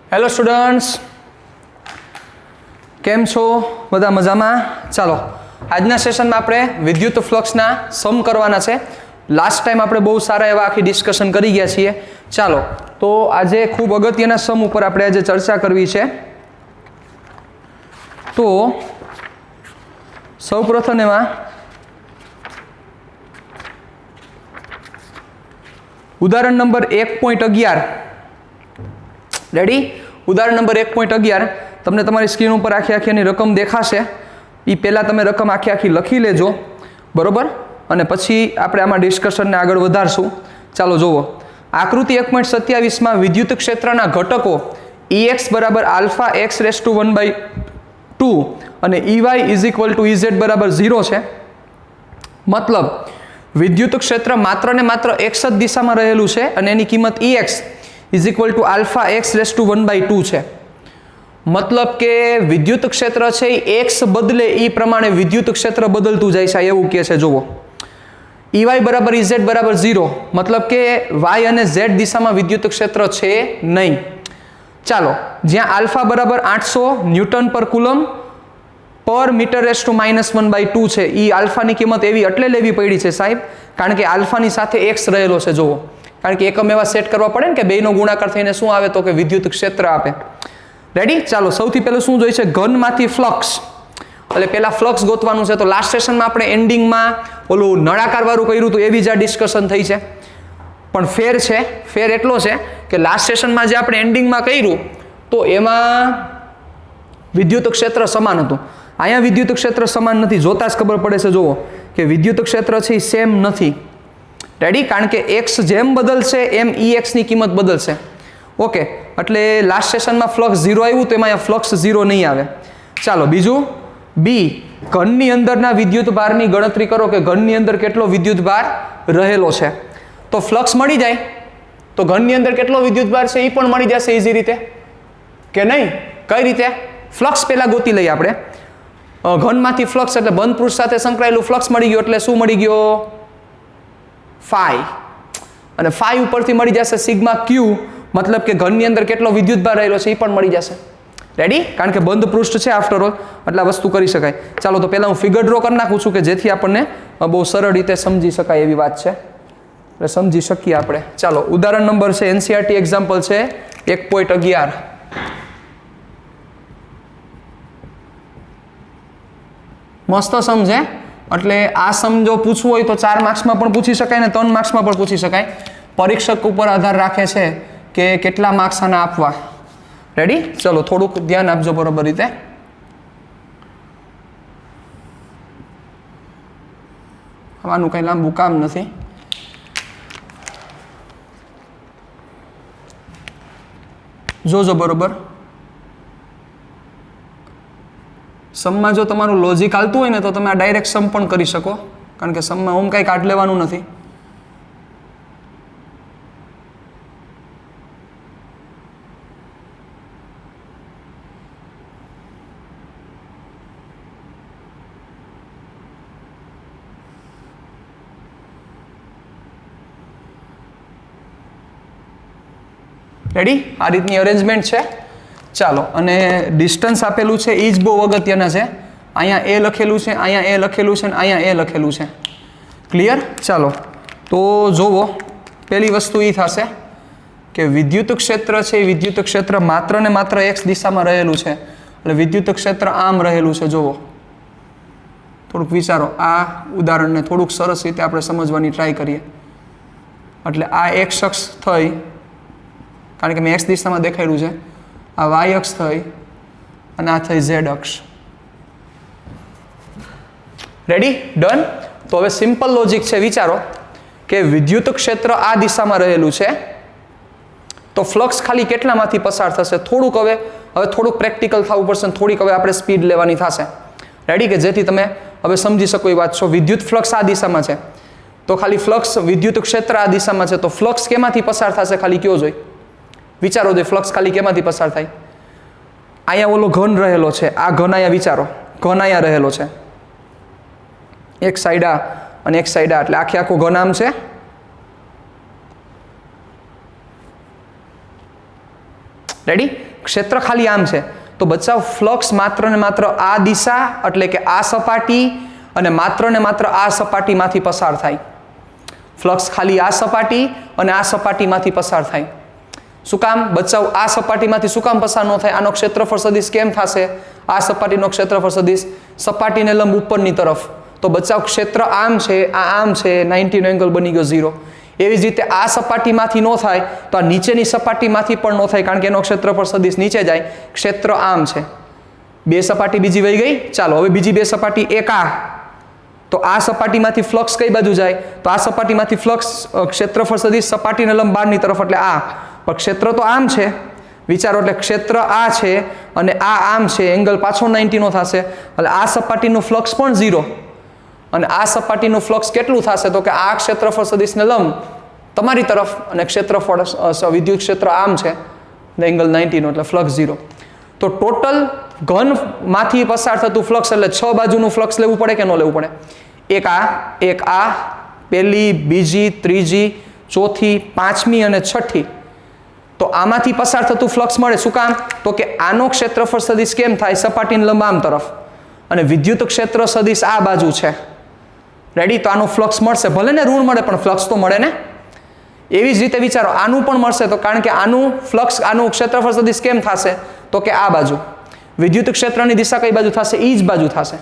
Hello students, કેમ છો? બધા મજામાં? ચાલો, આજના સેશનમાં આપણે વિદ્યુત ફ્લક્સના સમ કરવાના છે. લાસ્ટ ટાઈમ આપણે બહુ સારા એવા આખી ડિસ્કશન કરી ગયા છીએ. ચાલો, તો આજે ખૂબ અગત્યના સમ ઉપર આપણે આજે ચર્ચા કરવી છે. તો સૌપ્રથમ એમાં ઉદાહરણ નંબર 1.11. રેડી? ઉદાહરણ નંબર 1.11 તમને તમારી સ્ક્રીન ઉપર આખી આખીની રકમ દેખાશે. એ પહેલાં તમે રકમ આખી આખી લખી લેજો, બરોબર? અને પછી આપણે આમાં ડિસ્કશનને આગળ વધારશું. ચાલો જુઓ, આકૃતિ 1.27માં વિદ્યુત ક્ષેત્રના ઘટકો EX બરાબર આલ્ફા એક્સ રેસ ટુ 1/2 અને EY is equal two EZ બરાબર 0 છે. મતલબ વિદ્યુત ક્ષેત્ર માત્ર ને માત્ર x જ દિશામાં રહેલું છે અને એની કિંમત EX is equal to alpha x raise to 1/2 છે. મતલબ કે વિદ્યુત ક્ષેત્ર છે એ x બદલે એ પ્રમાણે વિદ્યુત ક્ષેત્ર બદલતું જાય છે, એવું કહે છે. જુઓ, EY બરાબર EZ બરાબર 0, મતલબ કે y અને z દિશામાં વિદ્યુત ક્ષેત્ર છે નહીં. ચાલો, જ્યાં આલ્ફા બરાબર 800 ન્યૂટન પર કુલમ પર મીટર રેસ ટુ -1/2 છે. એ આલ્ફાની કિંમત એવી એટલે લેવી પડી છે સાહેબ, કારણ કે આલ્ફાની સાથે x રહેલો છે. જુઓ, કારણ કે એકમ એવા સેટ કરવા પડે ને કે બેયનો ગુણાકાર થઈને શું આવે, તો કે વિદ્યુત ક્ષેત્ર આપે. રેડી? ચાલો, સૌથી પહેલું શું જોઈએ છે? ઘનમાંથી ફ્લક્સ. એટલે પહેલા ફ્લક્સ ગોતવાનું છે. તો લાસ્ટ સેશનમાં આપણે એન્ડિંગમાં ઓલું નળાકાર વાળું કર્યું હતું, એવી જ આ ડિસ્કશન થઈ છે. પણ ફેર એટલો છે કે લાસ્ટ સેશનમાં જે આપણે એન્ડિંગમાં કર્યું તો એમાં વિદ્યુત ક્ષેત્ર સમાન હતું. અહીંયા વિદ્યુત ક્ષેત્ર સમાન નથી. જોતા જ ખબર પડે છે. જુઓ કે વિદ્યુત ક્ષેત્ર છે એ સેમ નથી. રેડી? કારણ કે x જેમ બદલશે એમ EX ની કિંમત બદલશે. ઓકે, એટલે લાસ્ટ સેશનમાં ફ્લક્સ 0 આવ્યું તો એમાં ફ્લક્સ 0 નહીં આવે. ચાલો, બીજું બી, ઘનની અંદરના વિદ્યુત ભારની ગણતરી કરો કે ઘનની અંદર કેટલો વિદ્યુત ભાર રહેલો છે. તો ફ્લક્સ મળી જાય તો ઘનની અંદર કેટલો વિદ્યુત ભાર છે એ પણ મળી જશે ઇઝી રીતે, કે નહીં? કઈ રીતે? ફ્લક્સ પહેલા ગોતી લઈએ આપણે. ઘનમાંથી ફ્લક્સ એટલે બંધ પૃષ્ઠ સાથે સંકળાયેલું ફ્લક્સ મળી ગયો, એટલે શું મળી ગયો? ફાઈ. અને ફાઈ ઉપરથી મળી જશે સિગ્મા ક્યુ, મતલબ કે ઘનની અંદર કેટલો વિદ્યુત ભાર રહેલો છે એ પણ મળી જશે. રેડી? કારણ કે બંધ પૃષ્ઠ છે આફ્ટર ઓલ, એટલે આ વસ્તુ કરી શકાય. ચાલો, તો પહેલા હું ફિગર ડ્રો કરી નાખું છું કે જેથી આપણને બહુ સરળ રીતે સમજી શકાય એવી વાત છે, એટલે સમજી શકીએ આપણે. ચાલો, ઉદાહરણ નંબર છે NCERT એક્ઝામ્પલ છે 1.11. મસ્ત સમજે. એટલે આ સમ જો પૂછવું હોય તો 4 માર્ક્સમાં પણ પૂછી શકાય ને 3 માર્ક્સમાં પણ પૂછી શકાય. પરીક્ષક ઉપર આધાર રાખે છે કે કેટલા માર્ક્સ આને આપવા. રેડી? ચલો, થોડુંક ધ્યાન આપજો બરોબર રીતે. આનું કંઈ લાંબુ કામ નથી. જોજો બરોબર. સમમાં જો તમારું લોજિક હાલતું હોય ને તો તમે આ ડાયરેક્ટ સમ પણ કરી શકો, કારણ કે સમમાં ઓમ કાંઈ કાઢ લેવાનું નથી. રેડી? આ રીતની અરેન્જમેન્ટ છે. ચાલો, અને ડિસ્ટન્સ આપેલું છે એ જ બહુ અગત્યના છે. અહીંયા એ લખેલું છે, અહીંયા એ લખેલું છે, અહીંયા એ લખેલું છે. ક્લિયર? ચાલો, તો જોવો, પહેલી વસ્તુ એ થશે કે વિદ્યુત ક્ષેત્ર છે એ વિદ્યુત ક્ષેત્ર માત્ર ને માત્ર x દિશામાં રહેલું છે. એટલે વિદ્યુત ક્ષેત્ર આમ રહેલું છે. જોવો, થોડુંક વિચારો. આ ઉદાહરણને થોડુંક સરસ રીતે આપણે સમજવાની ટ્રાય કરીએ. એટલે આ x અક્ષ થઈ, કારણ કે મેં x દિશામાં દેખાડ્યું છે. આ y અક્ષ થઈ અને આ થઈ z અક્ષ. રેડી? ડન? તો હવે સિમ્પલ લોજિક છે. વિચારો કે વિદ્યુત ક્ષેત્ર આ દિશામાં રહેલું છે તો ફ્લક્સ ખાલી કેટલામાંથી પસાર થશે? થોડુંક હવે થોડુંક પ્રેક્ટિકલ થવું પડશે, થોડીક હવે આપણે સ્પીડ લેવાની થશે. રેડી? કે જેથી તમે હવે સમજી શકો એ વાત છો. વિદ્યુત ફ્લક્સ આ દિશામાં છે તો ખાલી ફ્લક્સ, વિદ્યુત ક્ષેત્ર આ દિશામાં છે તો ફ્લક્સ કેમાંથી પસાર થશે ખાલી કયો જોઈ? વિચારો દે, ફ્લક્સ ખાલી કેમાંથી પસાર થાય? અહીંયા ઓલો ઘન રહેલો છે, આ ઘન અહીંયા વિચારો, ઘન અહીંયા રહેલો છે, એક સાઈડ આ અને એક સાઈડ આ, એટલે આખે આખો ઘન આમ છે. રેડી? ક્ષેત્ર ખાલી આમ છે તો બચ્ચાઓ ફ્લક્સ માત્ર ને માત્ર આ દિશા એટલે કે આ સપાટી અને માત્ર ને માત્ર આ સપાટીમાંથી પસાર થાય. ફ્લક્સ ખાલી આ સપાટી અને આ સપાટીમાંથી પસાર થાય. શું કામ બચ્ચાઓ આ સપાટીમાંથી શું કામ પસાર ન થાય? આનો ક્ષેત્રફળ સદિશ કેમ થશે? આ સપાટીનો ક્ષેત્રફળ સદિશ સપાટીને લંબ ઉપરની તરફ. તો બચ્ચાઓ ક્ષેત્ર આમ છે, આ આમ છે, 90 નો એંગલ બની ગયો 0. એવી જ રીતે આ સપાટીમાંથી ન થાય તો આ નીચેની સપાટીમાંથી પણ ન થાય કારણ કે એનો ક્ષેત્રફળ સદિશ નીચે જાય. ક્ષેત્ર આમ છે. બે સપાટી બીજી વહી ગઈ. ચાલો હવે બીજી બે સપાટી એક આ. તો આ સપાટીમાંથી ફ્લક્સ કઈ બાજુ જાય? તો આ સપાટીમાંથી ફ્લક્સ ક્ષેત્રફળ સદિશ સપાટીને લંબ બહારની તરફ એટલે આ. પણ ક્ષેત્ર તો આમ છે વિચારો એટલે ક્ષેત્ર આ છે અને આ આમ છે એંગલ પાછો 90 નો થશે એટલે આ સપાટીનું ફ્લક્સ પણ 0 અને આ સપાટીનું ફ્લક્સ કેટલું થશે તો કે આ ક્ષેત્રફળ સદિશને લંબ તમારી તરફ અને ક્ષેત્રફળ વિદ્યુત ક્ષેત્ર આમ છે એંગલ 90 નો એટલે ફ્લક્સ 0. તો ટોટલ ઘનમાંથી પસાર થતું ફ્લક્સ એટલે 6 બાજુનું ફ્લક્સ લેવું પડે કે ન લેવું પડે? એક આ પહેલી, બીજી, ત્રીજી, ચોથી, પાંચમી અને છઠ્ઠી. તો આમાંથી પસાર થતું ફ્લક્સ મળે. શું કામ? તો કે આનો ક્ષેત્રફળ સદિશ કેમ થાય? સપાટીને લંબ આમ તરફ અને વિદ્યુત ક્ષેત્ર સદિશ આ બાજુ છે. રેડી? તો આનું ફ્લક્સ મળશે. ભલે ને ઋણ મળે પણ ફ્લક્સ તો મળે ને. એવી જ રીતે વિચારો આનું પણ મળશે તો કારણ કે આનું ફ્લક્સ આનું ક્ષેત્રફળ સદિશ કેમ થશે? તો કે આ બાજુ. વિદ્યુત ક્ષેત્રની દિશા કઈ બાજુ થશે? એ જ બાજુ થશે.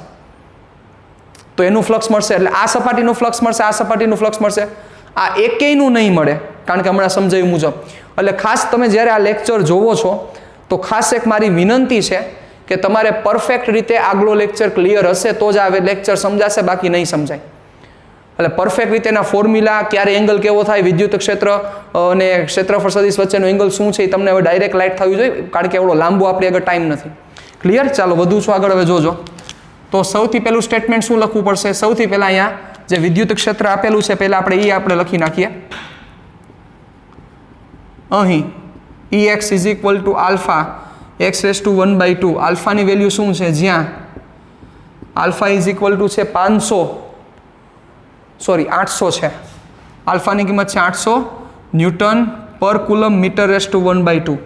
તો એનું ફ્લક્સ મળશે એટલે આ સપાટીનું ફ્લક્સ મળશે, આ સપાટીનું ફ્લક્સ મળશે. આ એકેયનું નહીં મળે કારણ કે હમણાં સમજાવ્યું મુજબ. એટલે ખાસ તમે જ્યારે આ લેક્ચર જોવો છો તો ખાસ એક મારી વિનંતી છે કે તમારે પરફેક્ટ રીતે આગલો લેક્ચર ક્લિયર હશે તો જ આ લેક્ચર સમજાશે, બાકી નહીં સમજાય. એટલે પરફેક્ટ રીતેના ફોર્મ્યુલા, ક્યારે એંગલ કેવો થાય, વિદ્યુત ક્ષેત્ર અને ક્ષેત્રફળ સદિશ વચ્ચેનો એંગલ શું છે એ તમને હવે ડાયરેક્ટ લાઇટ થવી જોઈએ કારણ કે એવડો લાંબો આપણી આગળ ટાઈમ નથી. ક્લિયર? ચાલો વધુ છું આગળ હવે જોજો. તો સૌથી પહેલું સ્ટેટમેન્ટ શું લખવું પડશે? સૌથી પહેલાં અહીંયા જે વિદ્યુત ક્ષેત્ર આપેલું છે પહેલાં આપણે લખી નાખીએ. અહીં Ex is equal to alpha x⁻². આલ્ફાની વેલ્યુ શું છે? જ્યાં આલ્ફા ઇઝ ઇક્વલ ટુ છે 800 છે. આલ્ફાની કિંમત છે 800 ન્યૂટન પર કુલમ મીટર⁻².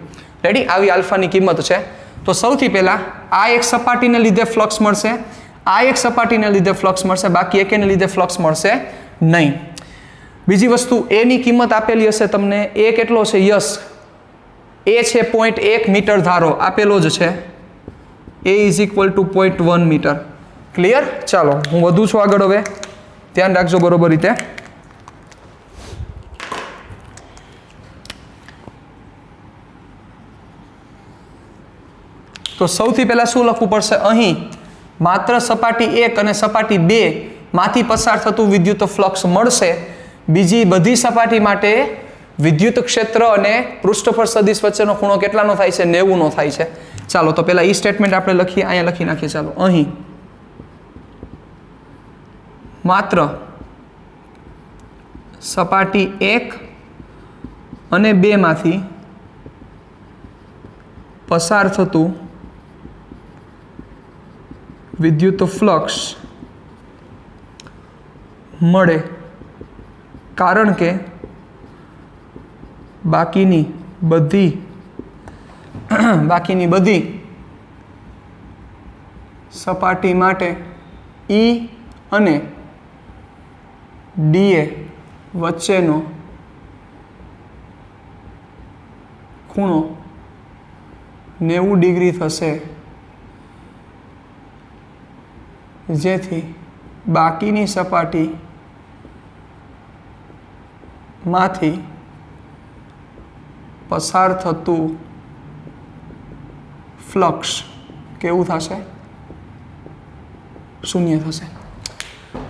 રેડી? આવી આલ્ફાની કિંમત છે. તો સૌથી પહેલાં આ એક સપાટીને લીધે ફ્લક્સ મળશે, આ એક સપાટીને લીધે ફ્લક્સ મળશે, બાકી એકેને લીધે ફ્લક્સ મળશે નહીં. બીજી વસ્તુ એની કિંમત આપેલી હશે તમને. એ કેટલો છે? યસ એ છે 0.1 મીટર ધારો આપેલો જ છે. A is equal to 0.1 metre. Clear? ચાલો હું વધુ છું આગળ હવે ધ્યાન રાખજો બરોબર રીતે. તો સૌથી પહેલા શું લખવું પડશે? અહીં માત્ર સપાટી 1 અને સપાટી 2 માંથી પસાર થતું વિદ્યુત ફ્લક્સ મળશે. બીજી બધી સપાટી માટે વિદ્યુત ક્ષેત્ર અને પૃષ્ઠફળ સદિશ વચ્ચેનો ખૂણો કેટલાનો થાય છે? 90 નો થાય છે. ચાલો તો પહેલા ઈ સ્ટેટમેન્ટ આપણે લખીએ, અહીંયા લખી નાખીએ. ચાલો અહીં માત્ર સપાટી 1 અને 2 માંથી પસાર થતું વિદ્યુત ફ્લક્સ મળે કારણ કે બાકીની બધી સપાટી માટે E અને DA વચ્ચેનો ખૂણો 90 ડિગ્રી થશે, જેથી બાકીની સપાટી માંથી પસાર થતું ફ્લક્સ કેવું થશે? શૂન્ય થશે.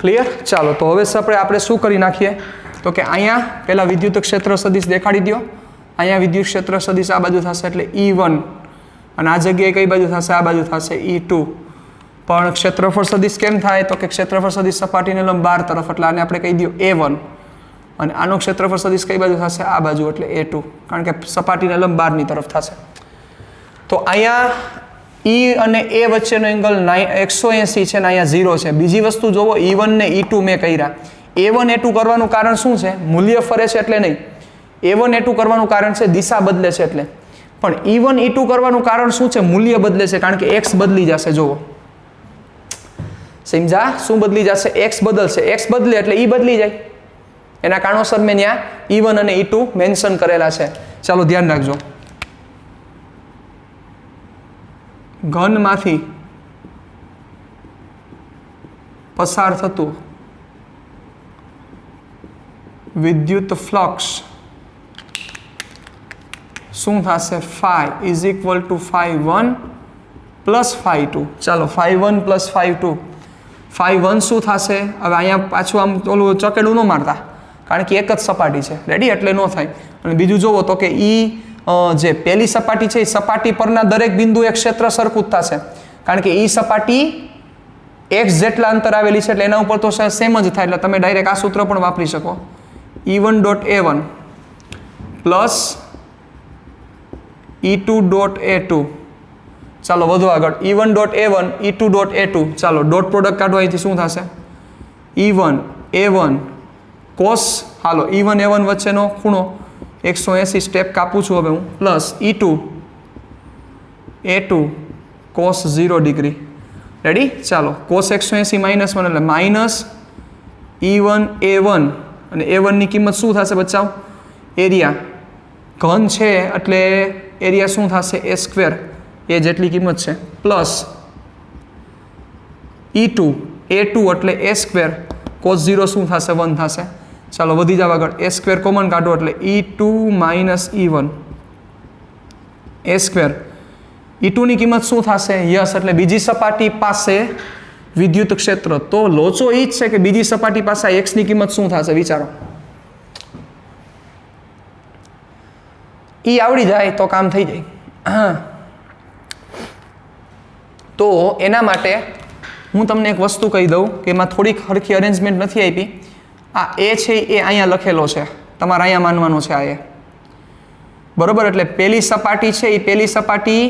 ક્લિયર? ચાલો તો હવે આપણે શું કરી નાખીએ તો કે અહીંયા પહેલા વિદ્યુત ક્ષેત્ર સદિશ દેખાડી દો. અહીંયા વિદ્યુત ક્ષેત્ર સદિશ આ બાજુ થશે એટલે E1 અને આ જગ્યાએ કઈ બાજુ થશે? આ બાજુ થશે E2. પણ ક્ષેત્રફળ સદિશ કેમ થાય તો કે ક્ષેત્રફળ સદિશ સપાટીને લંબ 12 તરફ એટલે આને આપણે કહી દઈએ A1 અને આનો ક્ષેત્રફળ સદિશ કઈ બાજુ થશે? આ બાજુ એટલે A2 કારણ કે સપાટીને લંબ 12ની તરફ થશે. તો અહીંયા E અને A વચ્ચેનો એંગલ 180 છે ને અહીંયા 0 છે. બીજી વસ્તુ જોવો, E1 ને E2 મેં કર્યા. A1 A2 કરવાનું કારણ શું છે? મૂલ્ય ફરે છે એટલે નહીં. A1 A2 કરવાનું કારણ છે દિશા બદલે છે એટલે. પણ E1 E2 કરવાનું કારણ શું છે? મૂલ્ય બદલે છે, કારણ કે x બદલી જશે. જુઓ સમજા, શું બદલી જશે? x બદલશે. x બદલે એટલે E બદલી જાય. એના કારણોસર મેં ત્યાં E1 અને E2 મેન્શન કરેલા છે. ચાલો ધ્યાન રાખજો. ઘનમાંથી પસાર થતું વિદ્યુત ફ્લક્સ શું થશે? phi is equal two phi1 plus phi2. ચાલો phi1 પ્લસ phi2. phi1 શું થશે? હવે અહીંયા પાછું આમ ઓલું ચકેડું ન મારતા, કારણ કે એક જ સપાટી છે. રેડી? એટલે ન થાય. અને બીજું જોવો તો કે જે પહેલી સપાટી છે એ સપાટી પરના દરેક બિંદુ એક ક્ષેત્ર સરખું જ થશે, કારણ કે સપાટી x જેટલા અંતર આવેલી છે એટલે એના ઉપર તો સેમ જ થાય. એટલે તમે ડાયરેક્ટ આ સૂત્ર પણ વાપરી શકો. E1 dot A1 plus E2 dot A2. ચાલો વધુ આગળ. E1 dot A1 E2 dot A2. ચાલો ડોટ પ્રોડક્ટ કાઢો. અહીંથી શું થશે? E1 A1 કોસ, હાલો E1 A1 વચ્ચેનો ખૂણો 180 સ્ટેપ કાપું છું હવે હું, plus E2 A2 cos 0 degree. Ready? ચાલો કોસ 180 માઇનસ 1 એટલે માઇનસ E1 A1 અને A1 ની કિંમત શું થશે બચ્ચાઓ? એરિયા ઘન છે એટલે એરિયા શું થશે? A સ્ક્વેર, એ જેટલી કિંમત છે, પ્લસ E2 A2 એટલે A સ્ક્વેર કોસ 0 શું થશે? 1 થશે. ચાલો વધી જાવ આગળ. A સ્ક્વેર કોમન કાઢો એટલે E2 minus E1 A square. E2 ની કિંમત શું થશે? યસ, એટલે બીજી સપાટી પાસે વિદ્યુત ક્ષેત્ર. તો લોચો એ જ છે કે બીજી સપાટી પાસે x ની કિંમત શું થશે? વિચારો. આવડી જાય તો કામ થઈ જાય. હા, તો એના માટે હું તમને એક વસ્તુ કહી દઉં કે એમાં થોડીક હરખી અરેન્જમેન્ટ નથી આપી. આ એ છે એ અહીંયા લખેલો છે, તમારે અહીંયા માનવાનો છે. આ એ બરોબર. એટલે પહેલી સપાટી છે એ પહેલી સપાટી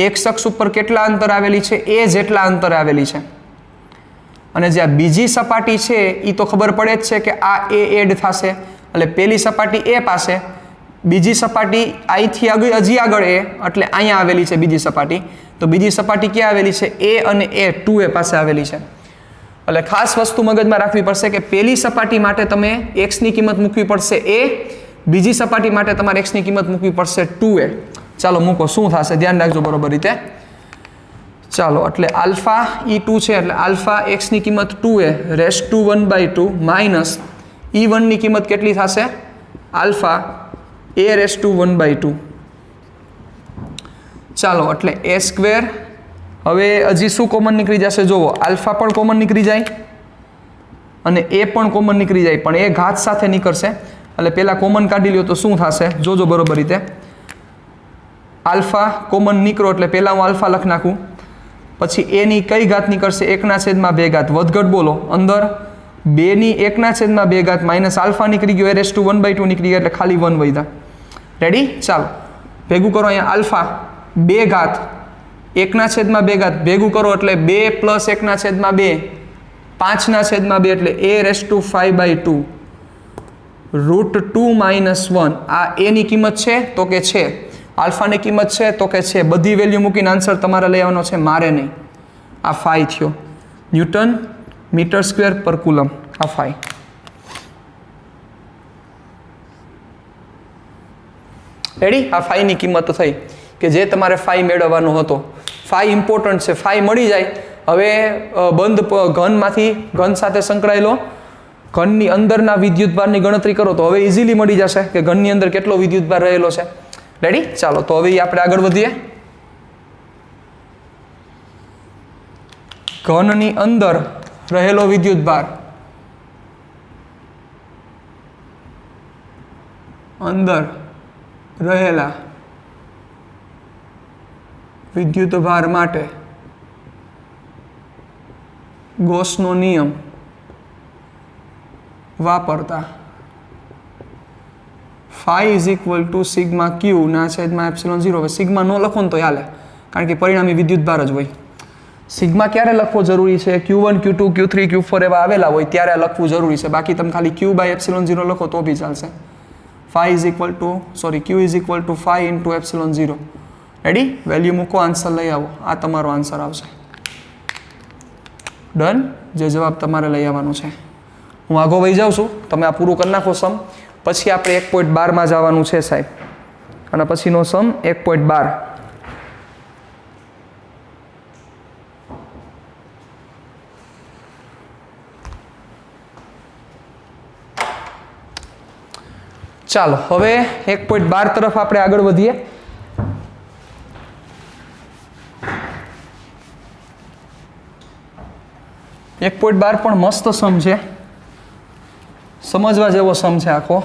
x અક્ષ ઉપર કેટલા અંતર આવેલી છે? a જેટલા અંતર આવેલી છે. અને જે આ બીજી સપાટી છે એ તો ખબર પડે જ છે કે આ a એડ થશે. એટલે પહેલી સપાટી a પાસે, બીજી સપાટી અહીંથી હજી આગળ a, એટલે અહીંયા આવેલી છે બીજી સપાટી. તો બીજી સપાટી ક્યાં આવેલી છે? a અને a 2a પાસે આવેલી છે. એટલે ખાસ વસ્તુ મગજમાં રાખવી પડશે કે પહેલી સપાટી માટે તમે x ની કિંમત મૂકવી પડશે a, બીજી સપાટી માટે તમારે x ની કિંમત મૂકવી પડશે 2a. ચાલો મૂકો, શું થશે ધ્યાન રાખજો બરોબર રીતે. ચાલો એટલે આલ્ફા E2 છે એટલે આલ્ફા x ની કિંમત 2a raise to 1/2 minus E1 ની કિંમત કેટલી થશે? Alpha a raise to 1/2. ચાલો એટલે a સ્ક્વેર. હવે હજી શું કોમન નીકળી જશે? જોવો, આલ્ફા પણ કોમન નીકળી જાય અને a પણ કોમન નીકળી જાય, પણ એ ઘાત સાથે નીકળશે. એટલે પહેલાં કોમન કાઢી લ્યો તો શું થશે? જોજો બરોબર રીતે. આલ્ફા કોમન નીકળો એટલે પહેલાં હું આલ્ફા લખી નાખું, પછી a ની કઈ ઘાત નીકળશે? 1/2 ઘાત. વધઘટ બોલો. અંદર 2 ની 1/2 ઘાત માઇનસ આલ્ફા નીકળી ગયો, a રેસ ટુ 1/2 નીકળી ગયા, એટલે ખાલી 1 વધ્યા. રેડી? ચાલો ભેગું કરો. અહીંયા આલ્ફા 2 ઘાત 1/2 ઘાત ભેગું કરો એટલે 2 પ્લસ 1/2 5/2 એટલે a રેસ ટુ 5/2 √2 માઇનસ 1. આ a ની કિંમત છે તો કે છે, આલ્ફાની કિંમત છે તો કે છે. બધી વેલ્યુ મૂકીને આન્સર તમારે લઈ આવવાનો છે, મારે નહીં. આ ફાઈ થયો. ન્યૂટન મીટર સ્ક્વેર પર કુલમ. આ ફાઈ. રેડી? આ ફાઈની કિંમત થઈ કે જે તમારે ફાઈ મેળવવાનો હતો. ફાઈ ઇમ્પોર્ટન્ટ છે. ફાઈ મળી જાય. હવે બંધ ઘનમાંથી ઘન સાથે સંકળાયેલો ઘનની અંદરના વિદ્યુતભારની ગણતરી કરો તો હવે ઇઝીલી મળી જશે કે ઘનની અંદર કેટલો વિદ્યુતભાર રહેલો છે. રેડી? ચાલો તો હવે આપણે આગળ વધીએ. ઘનની અંદર રહેલો વિદ્યુતભાર, અંદર રહેલા વિદ્યુતભાર માટે ગોસનો નિયમ વાપરતા phi is equal to sigma Q ના છેદમાં એપ્સિલોન 0. હવે સિગ્મા નો લખો ને તો હાલે, કારણ કે પરિણામી વિદ્યુતભાર જ હોય. સિગ્મા ક્યારે લખવો જરૂરી છે? Q1 Q2 Q3 Q4 એવા આવેલા હોય ત્યારે લખવું જરૂરી છે. બાકી તમે ખાલી Q બાય એપ્સિલોન 0 લખો તો બી ચાલશે. Q is equal two 5 into epsilon 0. Ready? Value મૂકો, આન્સર લઈ આવો. આ તમારો આન્સર આવશે. ડન. જે જવાબ તમારે લઈ આવવાનો છે. હું આગો વહી જાઉં છું, તમે આ પૂરું કરી નાખો સમ. પછી આપણે 1.12 જવાનું છે સાહેબ, અને પછીનો સમ 1.12. ચાલો હવે 1.12 તરફ આપણે આગળ વધીએ. એક 1.12 પણ મસ્ત સમ છે, સમજવા જેવો સમ છે આખો.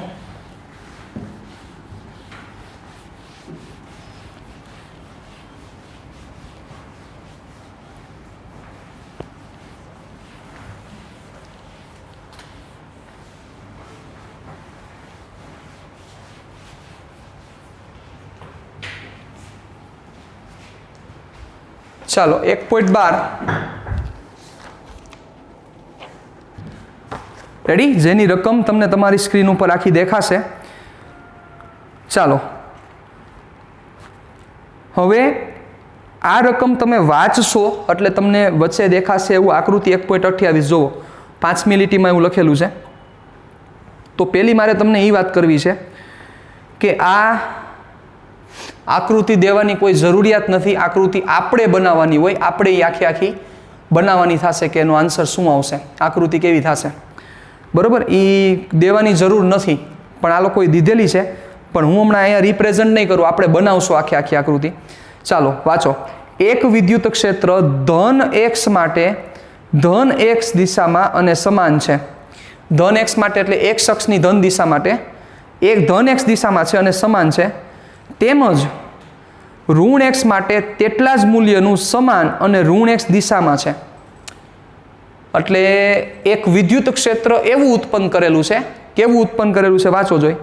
ચાલો 1.12 રેડી, જેની રકમ તમને તમારી સ્ક્રીન ઉપર આખી દેખાશે. ચાલો હવે આ રકમ તમે વાંચશો એટલે તમને વચ્ચે દેખાશે એવું આકૃતિ 1.28 જુઓ, 5મી લીટીમાં એવું લખેલું છે. તો પહેલી મારે તમને એ વાત કરવી છે કે આ આકૃતિ દેવાની કોઈ જરૂરિયાત નથી. આકૃતિ આપણે બનાવવાની હોય, આપણે એ આખી બનાવવાની થશે કે એનો આન્સર શું આવશે, આકૃતિ કેવી થશે. બરાબર? એ દેવાની જરૂર નથી, પણ આ લોકોએ દીધેલી છે. પણ હું હમણાં અહીંયા રિપ્રેઝન્ટ નહીં કરું, આપણે બનાવશું આખી આકૃતિ. ચાલો વાંચો. એક વિદ્યુત ક્ષેત્ર ધન x માટે ધન x દિશામાં અને સમાન છે. ધન x માટે એટલે x અક્ષની ધન દિશા માટે એક ધન x દિશામાં છે અને સમાન છે. તેમજ ઋણ x માટે તેટલા જ મૂલ્યનું સમાન અને ઋણ x દિશામાં છે. એટલે એક વિદ્યુત ક્ષેત્ર એવું ઉત્પન્ન કરેલું છે. કેવું ઉત્પન્ન કરેલું છે વાંચો જોઈ,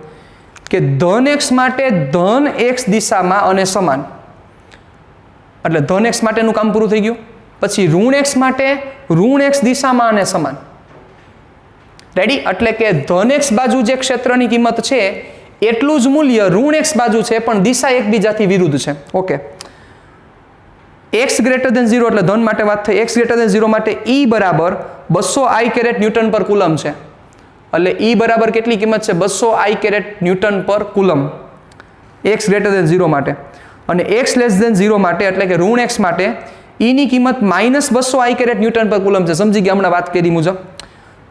કે ધન x માટે ધન x દિશામાં અને સમાન. એટલે ધન x માટેનું કામ પૂરું થઈ ગયું. પછી ઋણ x માટે ઋણ x દિશામાં અને સમાન. રેડી? એટલે કે ધન x બાજુ જે ક્ષેત્રની કિંમત છે એટલું જ મૂલ્ય ઋણ x બાજુ છે, પણ દિશા એકબીજાથી વિરુદ્ધ છે. ઓકે. x ગ્રેટર દેન 0 એટલે ધન માટે વાત થઈ. x ગ્રેટર દેન 0 માટે E બરાબર 200 I કેરેટ ન્યૂટન પર કુલમ છે. એટલે E બરાબર કેટલી કિંમત છે? 200 I કેરેટ ન્યૂટન પર કુલમ. x ગ્રેટર દેન 0 માટે. અને x લેસ દેન 0 માટે એટલે કે ઋણ x માટે E ની કિંમત -200 I કેરેટ ન્યૂટન પર કુલમ છે. સમજી ગયા? હમણાં વાત કરી મુજબ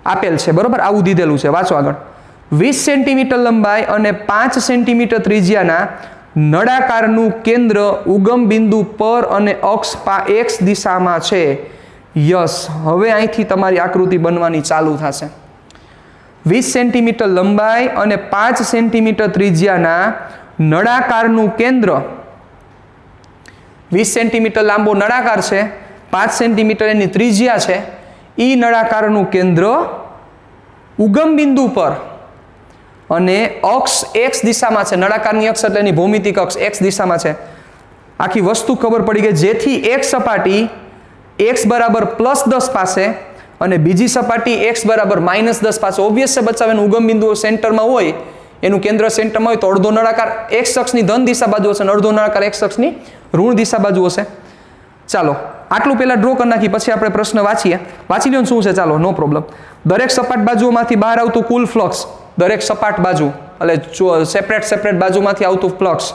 આપેલ છે. બરોબર? આવું દીધેલું છે. વાંચો આગળ. 20 સેન્ટીમીટર લંબાઈ અને 5 સેન્ટીમીટર ત્રિજ્યાના નળાકારનું કેન્દ્ર ઉગમ બિંદુ પર અને અક્ષ x દિશામાં છે. યસ, હવે અહીંથી તમારી આકૃતિ બનવાની ચાલુ થશે. 20 સેન્ટીમીટર લંબાઈ અને 5 સેન્ટીમીટર ત્રિજ્યાના નળાકારનું કેન્દ્ર, 20 સેન્ટીમીટર લાંબો નળાકાર છે, 5 સેન્ટીમીટર એની ત્રિજ્યા છે. એ નળાકારનું કેન્દ્ર ઉગમ બિંદુ પર અને અક્ષ x દિશામાં છે. નળાકારની અક્ષ એટલે એની ભૌમિતિક અક્ષ x દિશામાં છે. આખી વસ્તુ ખબર પડી ગઈ. જેથી એક સપાટી x બરાબર +10 પાસે અને બીજી સપાટી x બરાબર -10 પાસે. ઓબ્વિયસ છે બચ્ચા, એનું ઉગમ બિંદુ સેન્ટરમાં હોય, એનું કેન્દ્ર સેન્ટરમાં હોય તો અડધો નળાકાર x અક્ષની ધન દિશા બાજુ હશે અને અડધો નળાકાર x અક્ષની ઋણ દિશા બાજુ હશે. ચાલો આટલું પહેલા ડ્રો કરી નાખી, પછી આપણે પ્રશ્ન વાંચી લ્યો શું છે. ચાલો, નો પ્રોબ્લેમ. દરેક સપાટ બાજુઓમાંથી બહાર આવતું કુલ ફ્લક્સ, દરેક સપાટ બાજુ એટલે સેપરેટ બાજુમાંથી આવતું ફ્લક્સ.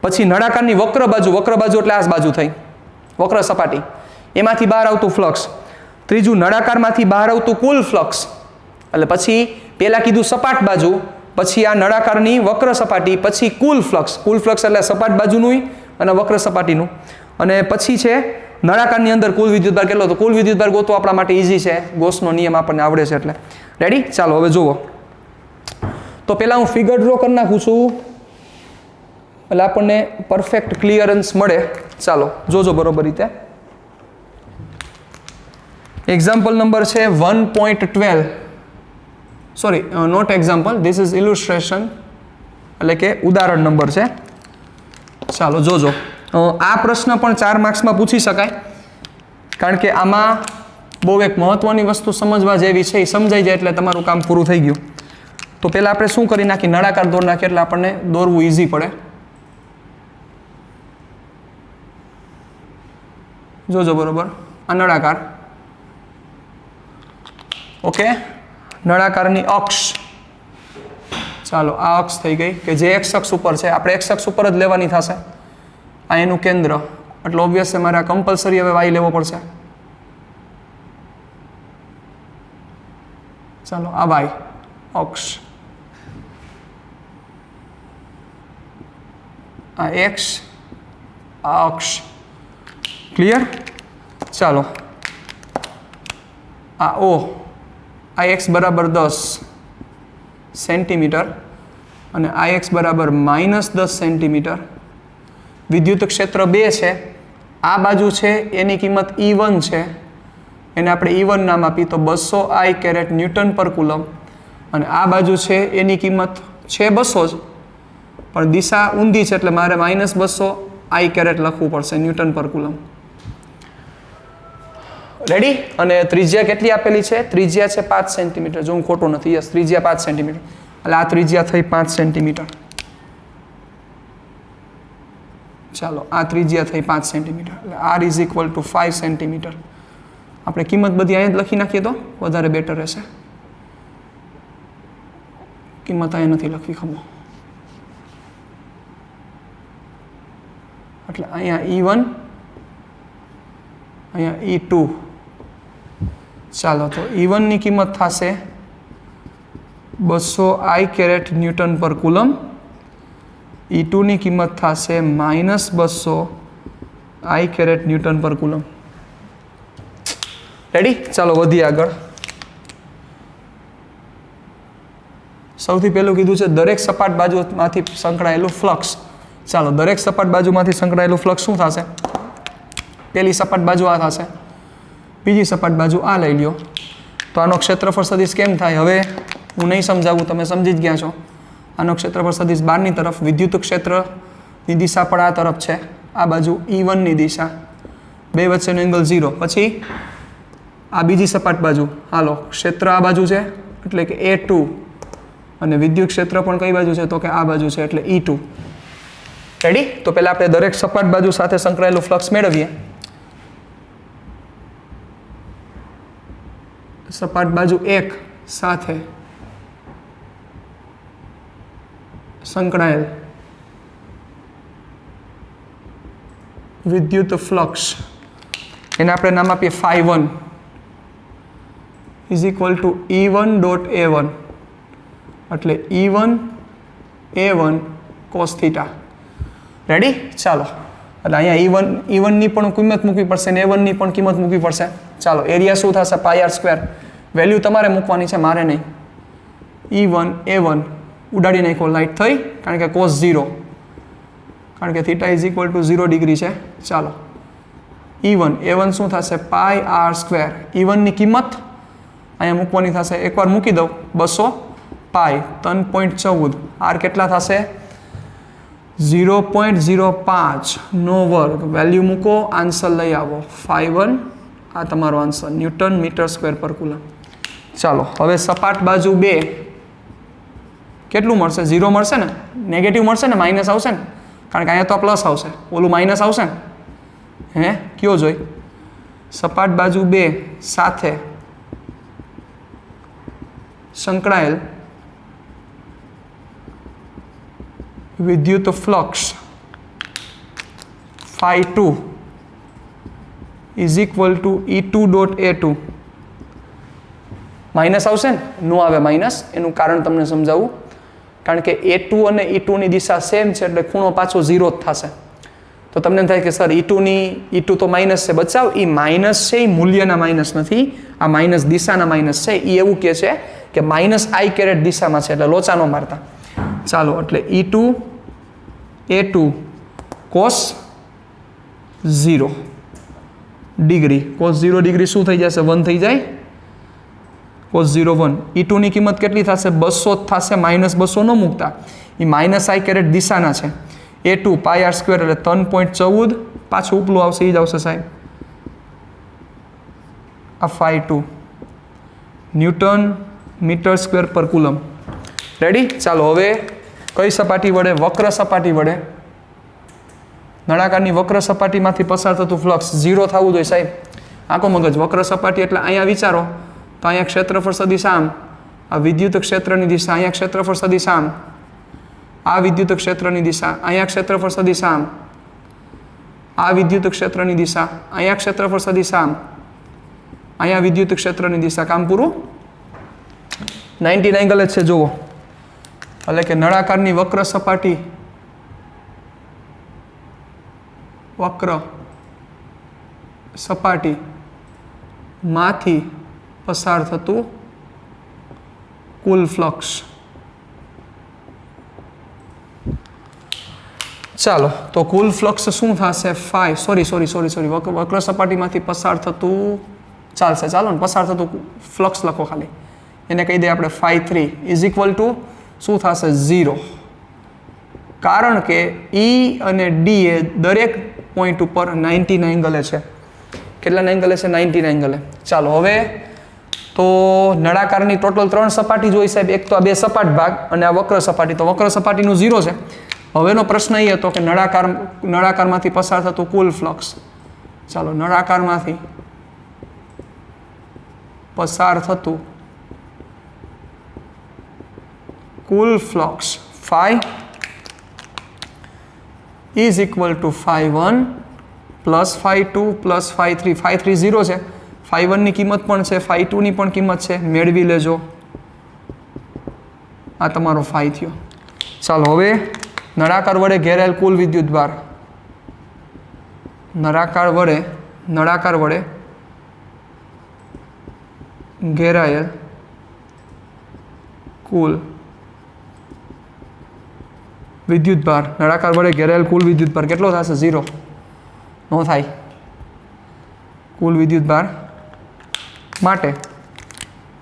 પછી નળાકારની વક્ર બાજુ એટલે આ બાજુ થઈ વક્ર સપાટી, એમાંથી બહાર આવતું ફ્લક્સ. ત્રીજું નળાકારમાંથી બહાર આવતું કુલ ફ્લક્સ. એટલે પછી પહેલા કીધું સપાટ બાજુ, પછી આ નળાકારની વક્ર સપાટી, પછી કુલ ફ્લક્સ. કુલ ફ્લક્સ એટલે સપાટ બાજુનું અને વક્ર સપાટીનું. અને પછી છે નળાકારની અંદર કુલ વિદ્યુતભાર કેટલો. તો કુલ વિદ્યુતભાર ગોતવો આપણા માટે ઈઝી છે, ગોસનો નિયમ આપણને આવડે છે. એટલે રેડી? ચાલો હવે જુઓ. તો પહેલાં હું ફિગર ડ્રો કરી નાખું છું એટલે આપણને પરફેક્ટ ક્લિયરન્સ મળે. ચાલો જોજો બરોબર રીતે. એક્ઝામ્પલ નંબર છે 1.12. Sorry, not example, this is illustration, એટલે કે ઉદાહરણ નંબર છે. ચાલો જોજો. આ પ્રશ્ન પણ 4 માર્ક્સમાં પૂછી શકાય, કારણ કે આમાં બહુ એક મહત્વની વસ્તુ સમજવા જેવી છે. એ સમજાઈ જાય એટલે તમારું કામ પૂરું થઈ ગયું. તો પહેલાં આપણે શું કરી નાખીએ, નળાકાર દોર નાખીએ એટલે આપણને દોરવું ઇઝી પડે. જોજો બરોબર, આ નળાકાર. ઓકે, નળાકારની અક્ષ, ચાલો આ અક્ષ થઈ ગઈ કે જે એક્સ અક્ષ ઉપર છે. આપણે એક્સ અક્ષ ઉપર જ લેવાની થશે. આ એનું કેન્દ્ર, એટલે ઓબ્વિયસ છે મારે આ કમ્પલસરી હવે વાય લેવો પડશે. ચાલો આ વાય અક્ષ, આ એક્સ, આ અક્ષ. ક્લિયર? ચાલો આ ઓ, આ એક્સ બરાબર 10 સેન્ટીમીટર અને આ એક્સ બરાબર -10 સેન્ટીમીટર. વિદ્યુત ક્ષેત્ર 2 છે. આ બાજુ છે એની કિંમત E1 છે, એને આપણે E1 નામ આપી તો 200 I કેરેટ ન્યૂટન પર કુલમ. અને આ બાજુ છે એની કિંમત છે 200 જ, પણ દિશા ઊંધી છે એટલે મારે -200 I કેરેટ લખવું પડશે ન્યૂટન પર કુલમ. રેડી? અને ત્રિજ્યા કેટલી આપેલી છે? ત્રિજ્યા છે 5 સેન્ટીમીટર. જો હું ખોટું નથી, યસ, ત્રિજ્યા 5 સેન્ટીમીટર. એટલે આ ત્રિજ્યા થઈ 5 સેન્ટીમીટર. ચાલો આ ત્રિજ્યા થઈ 5 સેન્ટીમીટર. એટલે R is equal two 5 centimetre. આપણે કિંમત બધી અહીંયા જ લખી નાખીએ તો વધારે બેટર રહેશે. કિંમત અહીંયા નથી લખવી, ખમો. એટલે અહીંયા E1, અહીંયા E2. ચાલો તો E1 ની કિંમત થશે 200 I કેરેટ ન્યૂટન પર કુલમ. E2 ની કિંમત થશે -200 I કેરેટ ન્યૂટન પર કુલમ. રેડી? ચાલો વધીએ આગળ. સૌથી પહેલું કીધું છે દરેક સપાટ બાજુમાંથી સંકળાયેલું ફ્લક્સ. ચાલો દરેક સપાટ બાજુમાંથી સંકળાયેલું ફ્લક્સ શું થશે? પહેલી સપાટ બાજુ આ થશે, બીજી સપાટ બાજુ આ લઈ લ્યો. તો આનો ક્ષેત્રફળ સદિશ કેમ થાય? હવે હું નહીં સમજાવું, તમે સમજી જ ગયા છો. આનો ક્ષેત્રફળ સદિશ બહારની તરફ, વિદ્યુત ક્ષેત્રની દિશા પણ આ તરફ છે, આ બાજુ E1 ની દિશા, બે વચ્ચેનો એંગલ 0. પછી આ બીજી સપાટ બાજુ, હાલો ક્ષેત્ર આ બાજુ છે એટલે કે A2 અને વિદ્યુત ક્ષેત્ર પણ કઈ બાજુ છે તો કે આ બાજુ છે એટલે E2. રેડી? તો પહેલા આપણે દરેક સપાટ બાજુ સાથે સંકળાયેલું ફ્લક્સ મેળવીએ. સપાટ બાજુ 1 સાથે સંકળાયેલ વિદ્યુત ફ્લક્સ, એને આપણે નામ આપીએ φ1 ઇઝ ઇક્વલ ટુ E1.A1 એટલે E1 A1 cos theta. Ready? ચાલો એટલે અહીંયા E1 ની પણ કિંમત મૂકવી પડશે ને A1 ની પણ કિંમત મૂકવી પડશે. ચાલો એરિયા શું થશે? πr². વેલ્યુ તમારે મૂકવાની છે, મારે નહીં. E1 A1 ઉડાડી નાખો, લાઇટ થઈ, કારણ કે cos 0, કારણ કે theta is equal two 0 degree છે. ચાલો E1 A1 શું થશે? πr². E1 ની કિંમત અહીંયા મૂકવાની થશે, એકવાર મૂકી દઉં, 200 પાઈ 3.14. R કેટલા થશે? 0.05 નો વર્ગ. વેલ્યુ મૂકો, આન્સર લઈ આવો φ1. આ તમારો આન્સર ન્યૂટન મીટર સ્ક્વેર પર કુલમ. ચાલો હવે સપાટ બાજુ 2 કેટલું મળશે? 0 મળશે ને, નેગેટિવ મળશે ને, માઇનસ આવશે ને, કારણ કે અહીંયા તો પ્લસ આવશે, ઓલું માઇનસ આવશે ને. હે કયો જોઈ? સપાટ બાજુ 2 સાથે સંકળાયેલ વિદ્યુત flux φ2 is equal to E2.A2. Minus આવશે ને? નો આવે માઇનસ. એનું કારણ તમને સમજાવું, કારણ કે A2 અને E2 ની દિશા સેમ છે એટલે ખૂણો પાછો 0 જ થશે. તો તમને થાય કે સર E2 તો માઇનસ છે, બચાવ, એ માઇનસ છે, એ મૂલ્યના માઇનસ નથી, આ માઇનસ દિશાના માઇનસ છે. એ એવું કહે છે કે -I કેરેટ દિશામાં છે, એટલે લોચા નો મારતા. ચાલો એટલે E2 A2 cos 0 degree. cos 0 degree શું થઈ જશે? 1 થઈ જાય. cos 0 1. E2 ની કિંમત કેટલી થશે? 200 થશે, -200 ન મૂકતા, એ -I કેરેટ દિશાના છે. A2 πr² એટલે 3.14, પાછું ઉપલું આવશે, એ જ આવશે સાહેબ. આ φ2 ન્યૂટન મીટર સ્ક્વેર પર કુલમ. રેડી? ચાલો હવે કઈ સપાટી વડે? વક્ર સપાટી વડે. નળાકારની વક્ર સપાટીમાંથી પસાર થતું ફ્લક્સ 0 થવું જોઈએ સાહેબ. આખો મગજ. વક્ર સપાટી એટલે અહીંયા વિચારો તો અહીંયા ક્ષેત્રફળ સદિશ આમ, આ વિદ્યુત ક્ષેત્રની દિશા, અહીંયા ક્ષેત્રફળ સદિશ આમ, આ વિદ્યુત ક્ષેત્રની દિશા, અહીંયા ક્ષેત્રફળ સદિશ આમ, આ વિદ્યુત ક્ષેત્રની દિશા, અહીંયા ક્ષેત્રફળ સદિશ આમ, અહીંયા વિદ્યુત ક્ષેત્રની દિશા. કામ પૂરું. 90 એંગલ જ છે જુઓ. એટલે કે નળાકારની વક્ર સપાટી, વક્ર સપાટી માંથી પસાર થતું કુલ ફ્લક્સ. ચાલો તો કુલ ફ્લક્સ શું થશે? સોરી વક્ર સપાટીમાંથી પસાર થતું ચાલશે. ચાલો ને, પસાર થતું ફ્લક્સ લખો ખાલી. એને કહી દઈએ આપણે φ3 ઇઝ ઇક્વલ ટુ શું થશે? 0. કારણ કે E અને D એ દરેક પોઈન્ટ ઉપર 90 એંગલે છે. કેટલાના એંગલે છે? 90 એંગલે. ચાલો હવે તો નળાકારની ટોટલ 3 સપાટી જોઈ સાહેબ. એક તો આ 2 સપાટ ભાગ અને આ વક્ર સપાટી. તો વક્ર સપાટીનું 0 છે. હવેનો પ્રશ્ન એ હતો કે નળાકારમાંથી પસાર થતું કુલ ફ્લક્સ. ચાલો, નળાકારમાંથી પસાર થતું કુલ flux φ is equal to φ1 plus φ2 plus φ3. φ3 0 છે, φ1 ની કિંમત પણ છે, φ2 ની પણ કિંમત છે. મેળવી લેજો. આ તમારો φ થયો. ચાલો હવે નળાકાર વડે ઘેરાયેલ કુલ વિદ્યુત ભાર. નળાકાર વડે ઘેરાયેલ કુલ વિદ્યુત ભાર. નળાકાર વડે ઘેરાયેલ કુલ વિદ્યુત ભાર કેટલો થશે? 0 નો થાય. કુલ વિદ્યુત ભાર માટે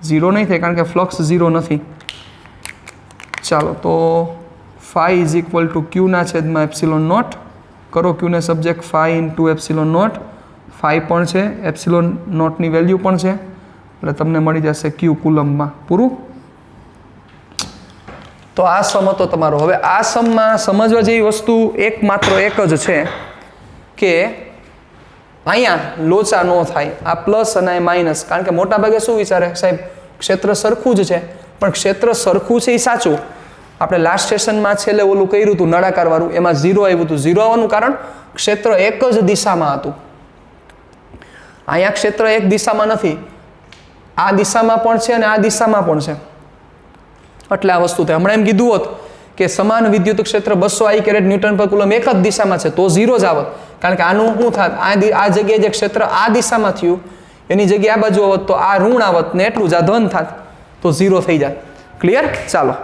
0 નહીં થાય કારણ કે ફ્લક્સ 0 નથી. ચાલો તો φ ઇઝ ઇક્વલ ટુ ક્યુના છેદમાં એપ્સિલોન નોટ. કરો ક્યુને સબ્જેક્ટ φ ઇન્ટુ એપ્સિલોન નોટ. φ પણ છે, એપ્સિલોન નોટની વેલ્યુ પણ છે, એટલે તમને મળી જશે ક્યુ કુલમમાં. પૂરું. તો આ સમ હતો તમારો. હવે આ સમમાં સમજવા જેવી વસ્તુ એકમાત્ર એક જ છે કે અહીંયા લોચા ન થાય. આ પ્લસ અને આ માઇનસ. કારણ કે મોટાભાગે શું વિચારે સાહેબ, ક્ષેત્ર સરખું જ છે. પણ ક્ષેત્ર સરખું છે એ સાચું. આપણે લાસ્ટ સેશનમાં છેલ્લે ઓલું કર્યું હતું નળાકાર વાળું, એમાં 0 આવ્યું હતું. 0 આવવાનું કારણ ક્ષેત્ર એક જ દિશામાં હતું. અહીંયા ક્ષેત્ર એક દિશામાં નથી, આ દિશામાં પણ છે અને આ દિશામાં પણ છે. એટલે આ વસ્તુ થાય. હમણાં એમ કીધું હોત કે સમાન વિદ્યુત ક્ષેત્ર 200 I કેરેટ ન્યૂટન પર કુલમ એક જ દિશામાં છે તો 0 જ આવત. કારણ કે આનું શું થાત, આ જગ્યાએ જે ક્ષેત્ર આ દિશામાં થયું એની જગ્યાએ આ બાજુ આવત તો આ ઋણ આવત ને એટલું જ આ ધન થાત તો 0 થઈ જાય. ક્લિયર? ચાલો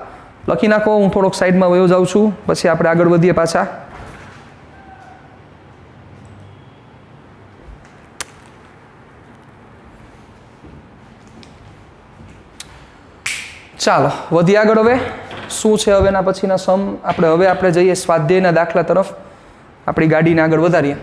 લખી નાખો. હું થોડોક સાઈડમાં વયો જાઉં છું, પછી આપણે આગળ વધીએ પાછા. ચાલો વધીએ આગળ. હવે શું છે હવેના પછીના સમ? આપણે જઈએ સ્વાધ્યાયના દાખલા તરફ. આપણી ગાડીને આગળ વધારીએ.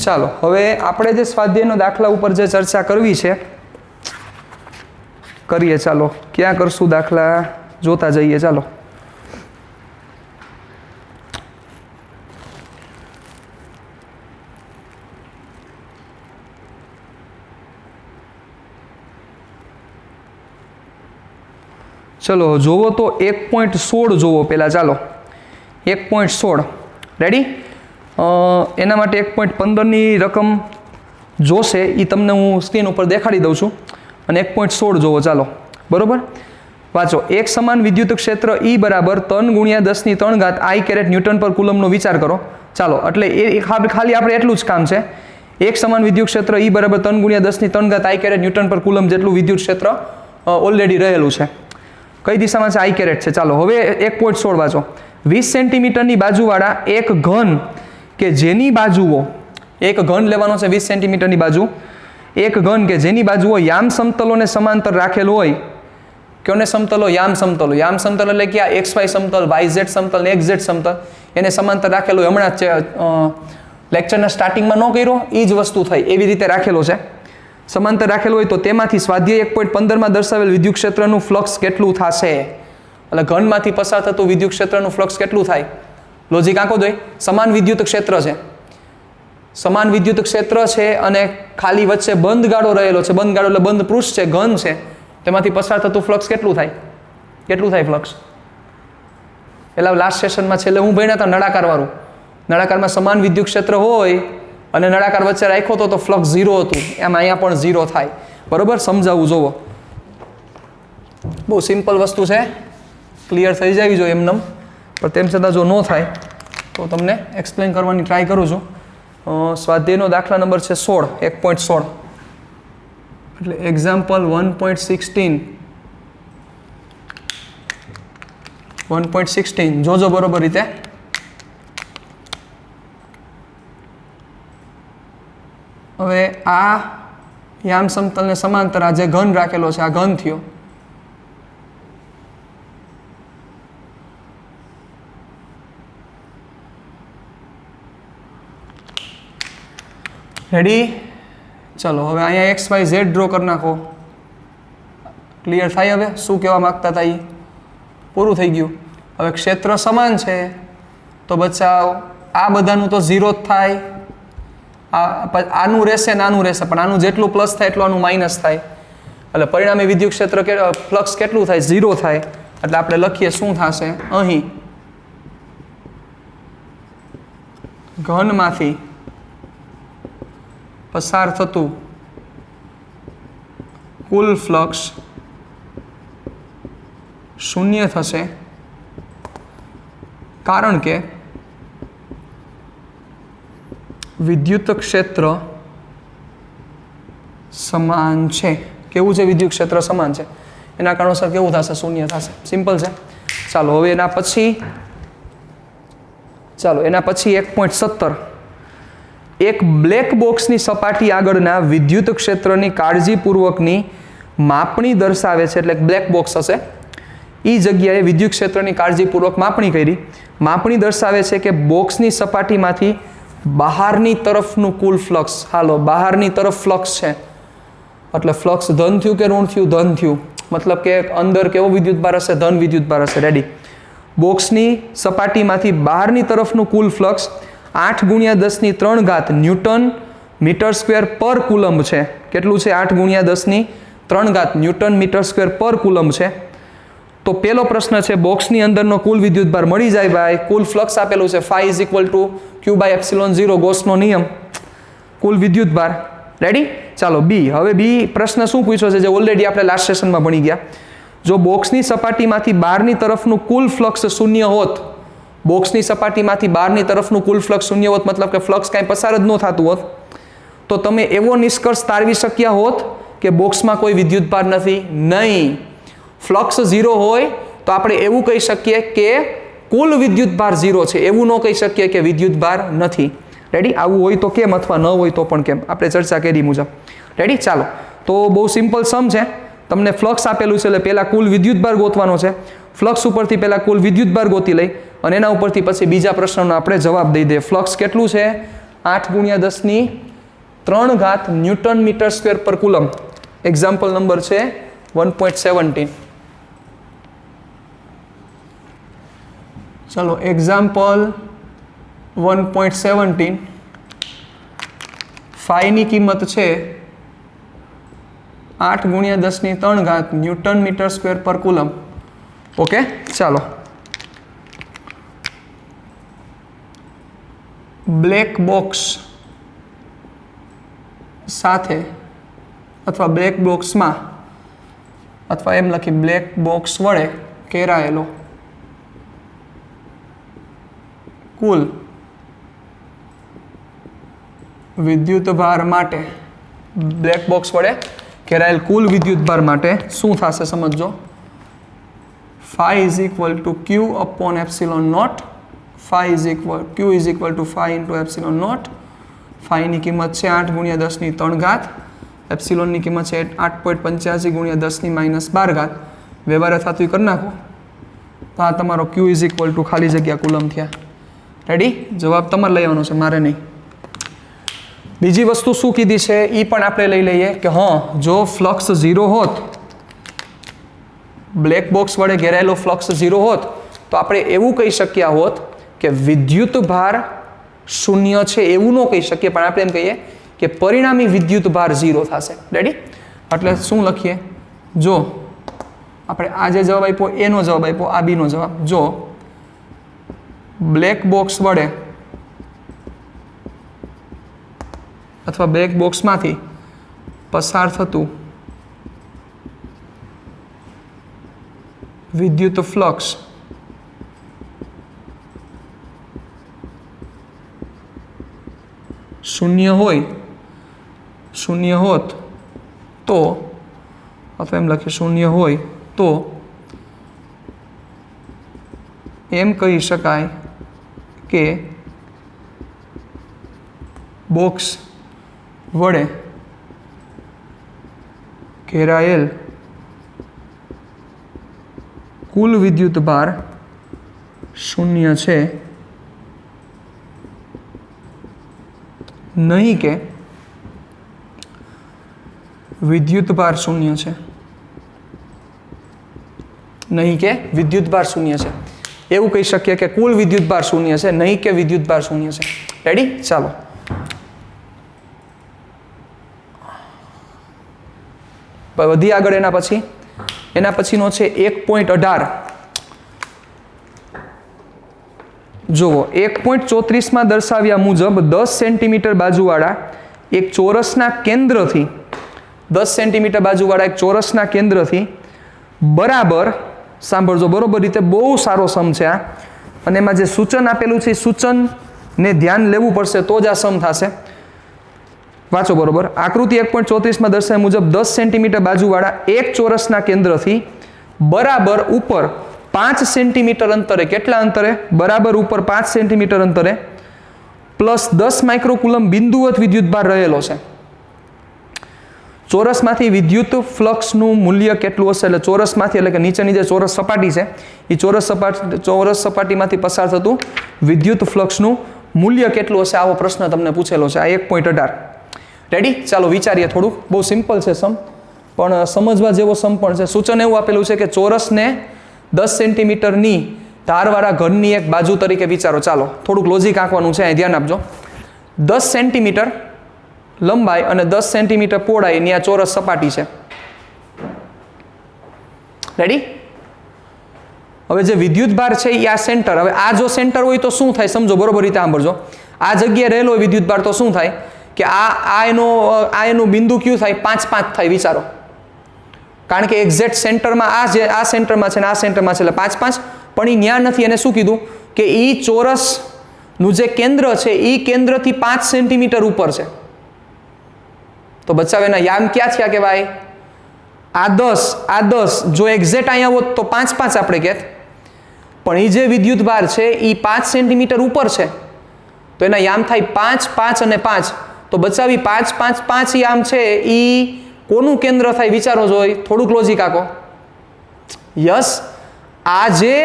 ચાલો હવે આપણે જે સ્વાધ્યાયનો દાખલા ઉપર જે ચર્ચા કરવી છે કરીએ. ચાલો ક્યાં કરશું દાખલા? જોતા જઈએ. ચાલો જોવો તો 1.16 જોવો પહેલાં. ચાલો 1.16 રેડી? એના માટે 1.15ની રકમ જોશે, એ તમને હું સ્ક્રીન ઉપર દેખાડી દઉં છું. અને 1.16 જોવો. ચાલો બરોબર વાંચો. એક સમાન વિદ્યુત ક્ષેત્ર E બરાબર 3 × 10³ I કેરેટ ન્યૂટન પર કુલમનો વિચાર કરો. ચાલો એટલે એ ખાલી આપણે એટલું જ કામ છે. એક સમાન વિદ્યુત ક્ષેત્ર E બરાબર 3 × 10³ I કેરેટ ન્યૂટન પર કુલમ જેટલું વિદ્યુત ક્ષેત્ર ઓલરેડી રહેલું છે. કઈ દિશામાં છે? I કેરેટ છે. ચાલો હવે 1.16 વાંચો. 20 સેન્ટીમીટરની બાજુવાળા એક ઘન કે જેની બાજુઓ, એક ઘન લેવાનો છે 20 સેન્ટીમીટરની બાજુ, એક ઘન કે જેની બાજુઓ યામ સમતલોને સમાંતર રાખેલ હોય. કયોને સમતલો? યામ સમતલો. યામ સમતલ એટલે કે આ XY સમતલ, YZ સમતલ ને XZ સમતલ એને સમાંતર રાખેલો હોય. હમણાં જ લેક્ચરના સ્ટાર્ટિંગમાં ન કર્યો એ જ વસ્તુ થઈ, એવી રીતે રાખેલો છે. સમાંતર રાખેલો હોય તો તેમાંથી સ્વાધ્યાય 1.15માં દર્શાવેલ વિદ્યુત ક્ષેત્રનું ફ્લક્સ કેટલું થશે? એટલે ઘનમાંથી પસાર થતું વિદ્યુત ક્ષેત્રનું ફ્લક્સ કેટલું થાય? લોજિક આંકો દો. સમાન વિદ્યુત ક્ષેત્ર છે, સમાન વિદ્યુત ક્ષેત્ર છે અને ખાલી વચ્ચે બંધ ગાળો રહેલો છે. બંધ ગાળો એટલે બંધ પૃષ્ઠ છે, ઘન છે, તેમાંથી પસાર થતું ફ્લક્સ કેટલું થાય? કેટલું થાય ફ્લક્સ? એટલે લાસ્ટ સેશનમાં છેલ્લે હું ભણ્યા હતા નળાકારવાળું. નળાકારમાં સમાન વિદ્યુત ક્ષેત્ર હોય અને નળાકાર વચ્ચે રાખ્યો તો ફ્લક્સ 0 હતું. એમાં અહીંયા પણ 0 થાય. બરોબર? સમજાવવું જોવો. બહુ સિમ્પલ વસ્તુ છે, ક્લિયર થઈ જવી જોઈએ એમને, પણ તેમ છતાં જો ન થાય તો તમને એક્સપ્લેન કરવાની ટ્રાય કરું છું. સ્વાધ્યાયનો દાખલા નંબર છે 16, 1.16. એટલે એક્ઝામ્પલ 1.16. 1.16 જોજો બરોબર રીતે. હવે આ યામ સમતલને સમાંતર આ જે ઘન રાખેલો છે, આ ઘન થયો. રેડી? ચલો હવે અહીંયા XYZ ડ્રો કરી નાખો. ક્લિયર થાય? હવે શું કહેવા માંગતા હતા એ પૂરું થઈ ગયું. હવે ક્ષેત્ર સમાન છે તો બચાવ આ બધાનું તો 0 જ થાય. આનું રહેશે ને આનું રહેશે, પણ આનું જેટલું પ્લસ થાય એટલું આનું માઇનસ થાય. એટલે પરિણામે વિદ્યુત ક્ષેત્ર ફ્લક્સ કેટલું થાય? 0 થાય. એટલે આપણે લખીએ શું થશે અહીં ઘનમાંથી પસાર થતું કુલ ફ્લક્સ 0 થશે, કારણ કે વિદ્યુત ક્ષેત્ર સમાન છે. કેવું છે? વિદ્યુત ક્ષેત્ર સમાન છે, એના કારણોસર કેવું થશે? 0 થશે. સિમ્પલ છે. ચાલો હવે એના પછી 1.17. એક બ્લેક બોક્સની સપાટી આગળના વિદ્યુત ક્ષેત્રની કાળજીપૂર્વકની માપણી દર્શાવે છે. એટલે બ્લેક બોક્સ હશે, એ જગ્યાએ વિદ્યુત ક્ષેત્રની કાળજીપૂર્વક માપણી કરી. માપણી દર્શાવે છે કે બોક્સની સપાટીમાંથી બહારની તરફનું કુલ ફ્લક્સ, હાલો બહારની તરફ ફ્લક્સ છે એટલે ફ્લક્સ ધન થયું કે ઋણ થયું? ધન થયું. મતલબ કે અંદર કેવો વિદ્યુતભાર હશે? ધન વિદ્યુતભાર હશે. રેડી? બોક્સની સપાટીમાંથી બહારની તરફનું કુલ ફ્લક્સ 8×10⁻³ ન્યૂટન મીટર સ્ક્વેર પર કુલમ્બ છે. કેટલું છે? 8×10⁻³ ન્યૂટન મીટર સ્ક્વેર પર કુલમ્બ છે. તો પહેલો પ્રશ્ન છે, બોક્સની અંદરનો કુલ વિદ્યુતભાર મળી જાય ભાઈ. કુલ ફ્લક્સ આપેલું છે φ Q/ε0, ગોસનો નિયમ, કુલ વિદ્યુતભાર. રેડી? ચાલો બી. હવે બી પ્રશ્ન શું પૂછ્યો છે જે ઓલરેડી આપણે લાસ્ટ સેશનમાં ભણી ગયા. જો બોક્સની સપાટીમાંથી બહારની તરફનું કુલ ફ્લક્સ 0 હોત, બોક્સની સપાટીમાંથી બહારની તરફનું કુલ ફ્લક્સ 0 હોત, મતલબ કે ફ્લક્સ કાંઈ પસાર જ ન થતું હોત, તો તમે એવો નિષ્કર્ષ તારવી શક્યા હોત કે બોક્સમાં કોઈ વિદ્યુતભાર નથી? નહીં. ફ્લક્સ 0 હોય તો આપણે એવું કહી શકીએ કે કુલ વિદ્યુતભાર 0 છે, એવું ન કહી શકીએ કે વિદ્યુતભાર નથી. રેડી? આવું હોય તો કેમ, અથવા ન હોય તો પણ કેમ, આપણે ચર્ચા કરી મુજબ. રેડી? ચાલો તો બહુ સિમ્પલ સમ છે. તમને ફ્લક્સ આપેલું છે એટલે પહેલાં કુલ વિદ્યુતભાર ગોતવાનો છે. ફ્લક્સ ઉપરથી પહેલાં કુલ વિદ્યુતભાર ગોતી લઈ અને એના ઉપરથી પછી બીજા પ્રશ્નનો આપણે જવાબ દઈ દઈએ. ફ્લક્સ કેટલું છે? 8×10⁻³ ન્યૂટન મીટર સ્ક્વેર પર કુલમ. એક્ઝામ્પલ નંબર છે 1.17. ચલો એક્ઝામ્પલ 1.17. ફાઈની કિંમત છે 8×10⁻³ ન્યૂટન મીટર સ્ક્વેર પર કુલમ. ઓકે, ચાલો. બ્લેક બોક્સ સાથે અથવા બ્લેક બોક્સમાં અથવા એમ લખી બ્લેક બોક્સ વડે ઘેરાયેલો કુલ વિદ્યુતભાર માટે, બ્લેક બોક્સ વડે ઘેરાયેલ કુલ વિદ્યુતભાર માટે શું થશે સમજો. φ phi is equal to q upon epsilon naught. q is equal to phi into epsilon naught. phi ની કિંમત છે 8 ગુણ્યા 10 ની 3 ઘાત. એપ્સિલોન ની કિંમત છે 8.85 ગુણ્યા 10 ની -12 ઘાત. વ્યવહાર થતું કરી નાખો તો આ તમારો q is equal to ખાલી જગ્યા કુલમ થયા. રેડી? જવાબ તમારે લઈ આવવાનો છે, મારે નહીં. બીજી વસ્તુ શું કીધી છે એ પણ આપણે લઈ લઈએ કે હા, જો ફ્લક્સ 0 હોત, બ્લેક બોક્સ વડે ઘેરાયેલો ફ્લક્સ 0 હોત તો આપણે એવું કહી શક્યા હોત કે વિદ્યુત ભાર શૂન્ય છે, એવું ન કહી શકીએ, પણ આપણે એમ કહીએ કે પરિણામી વિદ્યુત ભાર 0 થશે. રેડી? એટલે શું લખીએ? જો આપણે આ જે જવાબ આપ્યો એનો જવાબ આપ્યો, આ બીનો જવાબ. જો બ્લેક બોક્સ વડે અથવા બ્લેક બોક્સમાંથી પસાર થતું વિદ્યુત ફ્લક્સ શૂન્ય હોત તો, અથવા એમ લખીએ શૂન્ય હોય તો એમ કહી શકાય કે બોક્સ વડે ઘેરાયેલ કુલ વિદ્યુત ભાર શૂન્ય છે, નહીં કે વિદ્યુત ભાર શૂન્ય છે. નહીં કે વિદ્યુત ભાર શૂન્ય છે. એવું કહી શકીએ કે કુલ વિદ્યુત ભાર શૂન્ય છે, નહીં કે વિદ્યુત ભાર શૂન્ય છે. રેડી? ચાલો. વધી આગળ એના પછીનો છે 1.18. જુઓ, 1.34 દર્શાવ્યા મુજબ 10 સેન્ટીમીટર બાજુવાળા એક ચોરસના કેન્દ્રથી 10 સેન્ટીમીટર બાજુવાળા એક ચોરસના કેન્દ્રથી બરાબર, સાંભળજો બરોબર રીતે, બહુ સારો સમ છે આ, અને એમાં જે સૂચન આપેલું છે એ સૂચનને ધ્યાન લેવું પડશે તો જ આ સમ થશે. વાંચો બરોબર. આકૃતિ 1.34 દર્શાવ્યા મુજબ 10 સેન્ટીમીટર બાજુવાળા એક ચોરસના કેન્દ્રથી બરાબર ઉપર 5 સેન્ટીમીટર અંતરે, કેટલા અંતરે? બરાબર ઉપર 5 સેન્ટીમીટર અંતરે પ્લસ 10 માઇક્રોકુલમ બિંદુવત વિદ્યુતભાર રહેલો છે. ચોરસમાંથી વિદ્યુત ફ્લક્સનું મૂલ્ય કેટલું હશે? એટલે ચોરસમાંથી, એટલે કે નીચેની જે ચોરસ સપાટી છે એ ચોરસ સપાટીમાંથી પસાર થતું વિદ્યુત ફ્લક્સનું મૂલ્ય કેટલું હશે? આવો પ્રશ્ન તમને પૂછેલો છે. આ 1.18. રેડી? ચાલો વિચારીએ થોડુંક. બહુ સિમ્પલ છે સમ, પણ સમજવા જેવો સમ પણ છે. સૂચન એવું આપેલું છે કે ચોરસને 10 સેન્ટીમીટરની ધારવાળા ઘનની એક બાજુ તરીકે વિચારો. ચાલો થોડુંક લોજિક આંકવાનું છે, ધ્યાન આપજો. 10 સેન્ટીમીટર લંબાઈ અને 10 સેન્ટીમીટર પહોળાઈની આ ચોરસ સપાટી છે. રેડી? હવે જે વિદ્યુત ભાર છે એ આ સેન્ટર. હવે આ જો સેન્ટર હોય તો શું થાય? સમજો બરોબર રીતે સાંભળજો. આ જગ્યાએ રહેલો હોય વિદ્યુત ભાર તો શું થાય કે એનું બિંદુ કયું થાય? 5 5 થાય. વિચારો, કારણ કે એક્ઝેક્ટ સેન્ટરમાં આ સેન્ટરમાં છે ને આ સેન્ટરમાં છે, એટલે 5 5. પણ એ ન્યા નથી. એને શું કીધું કે એ ચોરસનું જે કેન્દ્ર છે એ કેન્દ્રથી 5 સેન્ટીમીટર ઉપર છે. તો બચાવેના યામ ક્યાં થયા કે ભાઈ? આ 10 જો એક્ઝેક્ટ અહીંયા હોત તો 5 5 આપણે કહેત, પણ એ જે વિદ્યુત ભાર છે એ 5 સેન્ટીમીટર ઉપર છે, તો એના યામ થાય 5 5 અને 5. તો બચાવી 5 5 5 યામ છે એ કોનું કેન્દ્ર થાય? વિચારો જોઈ, થોડુંક લોજિક આકો. યસ, આ જે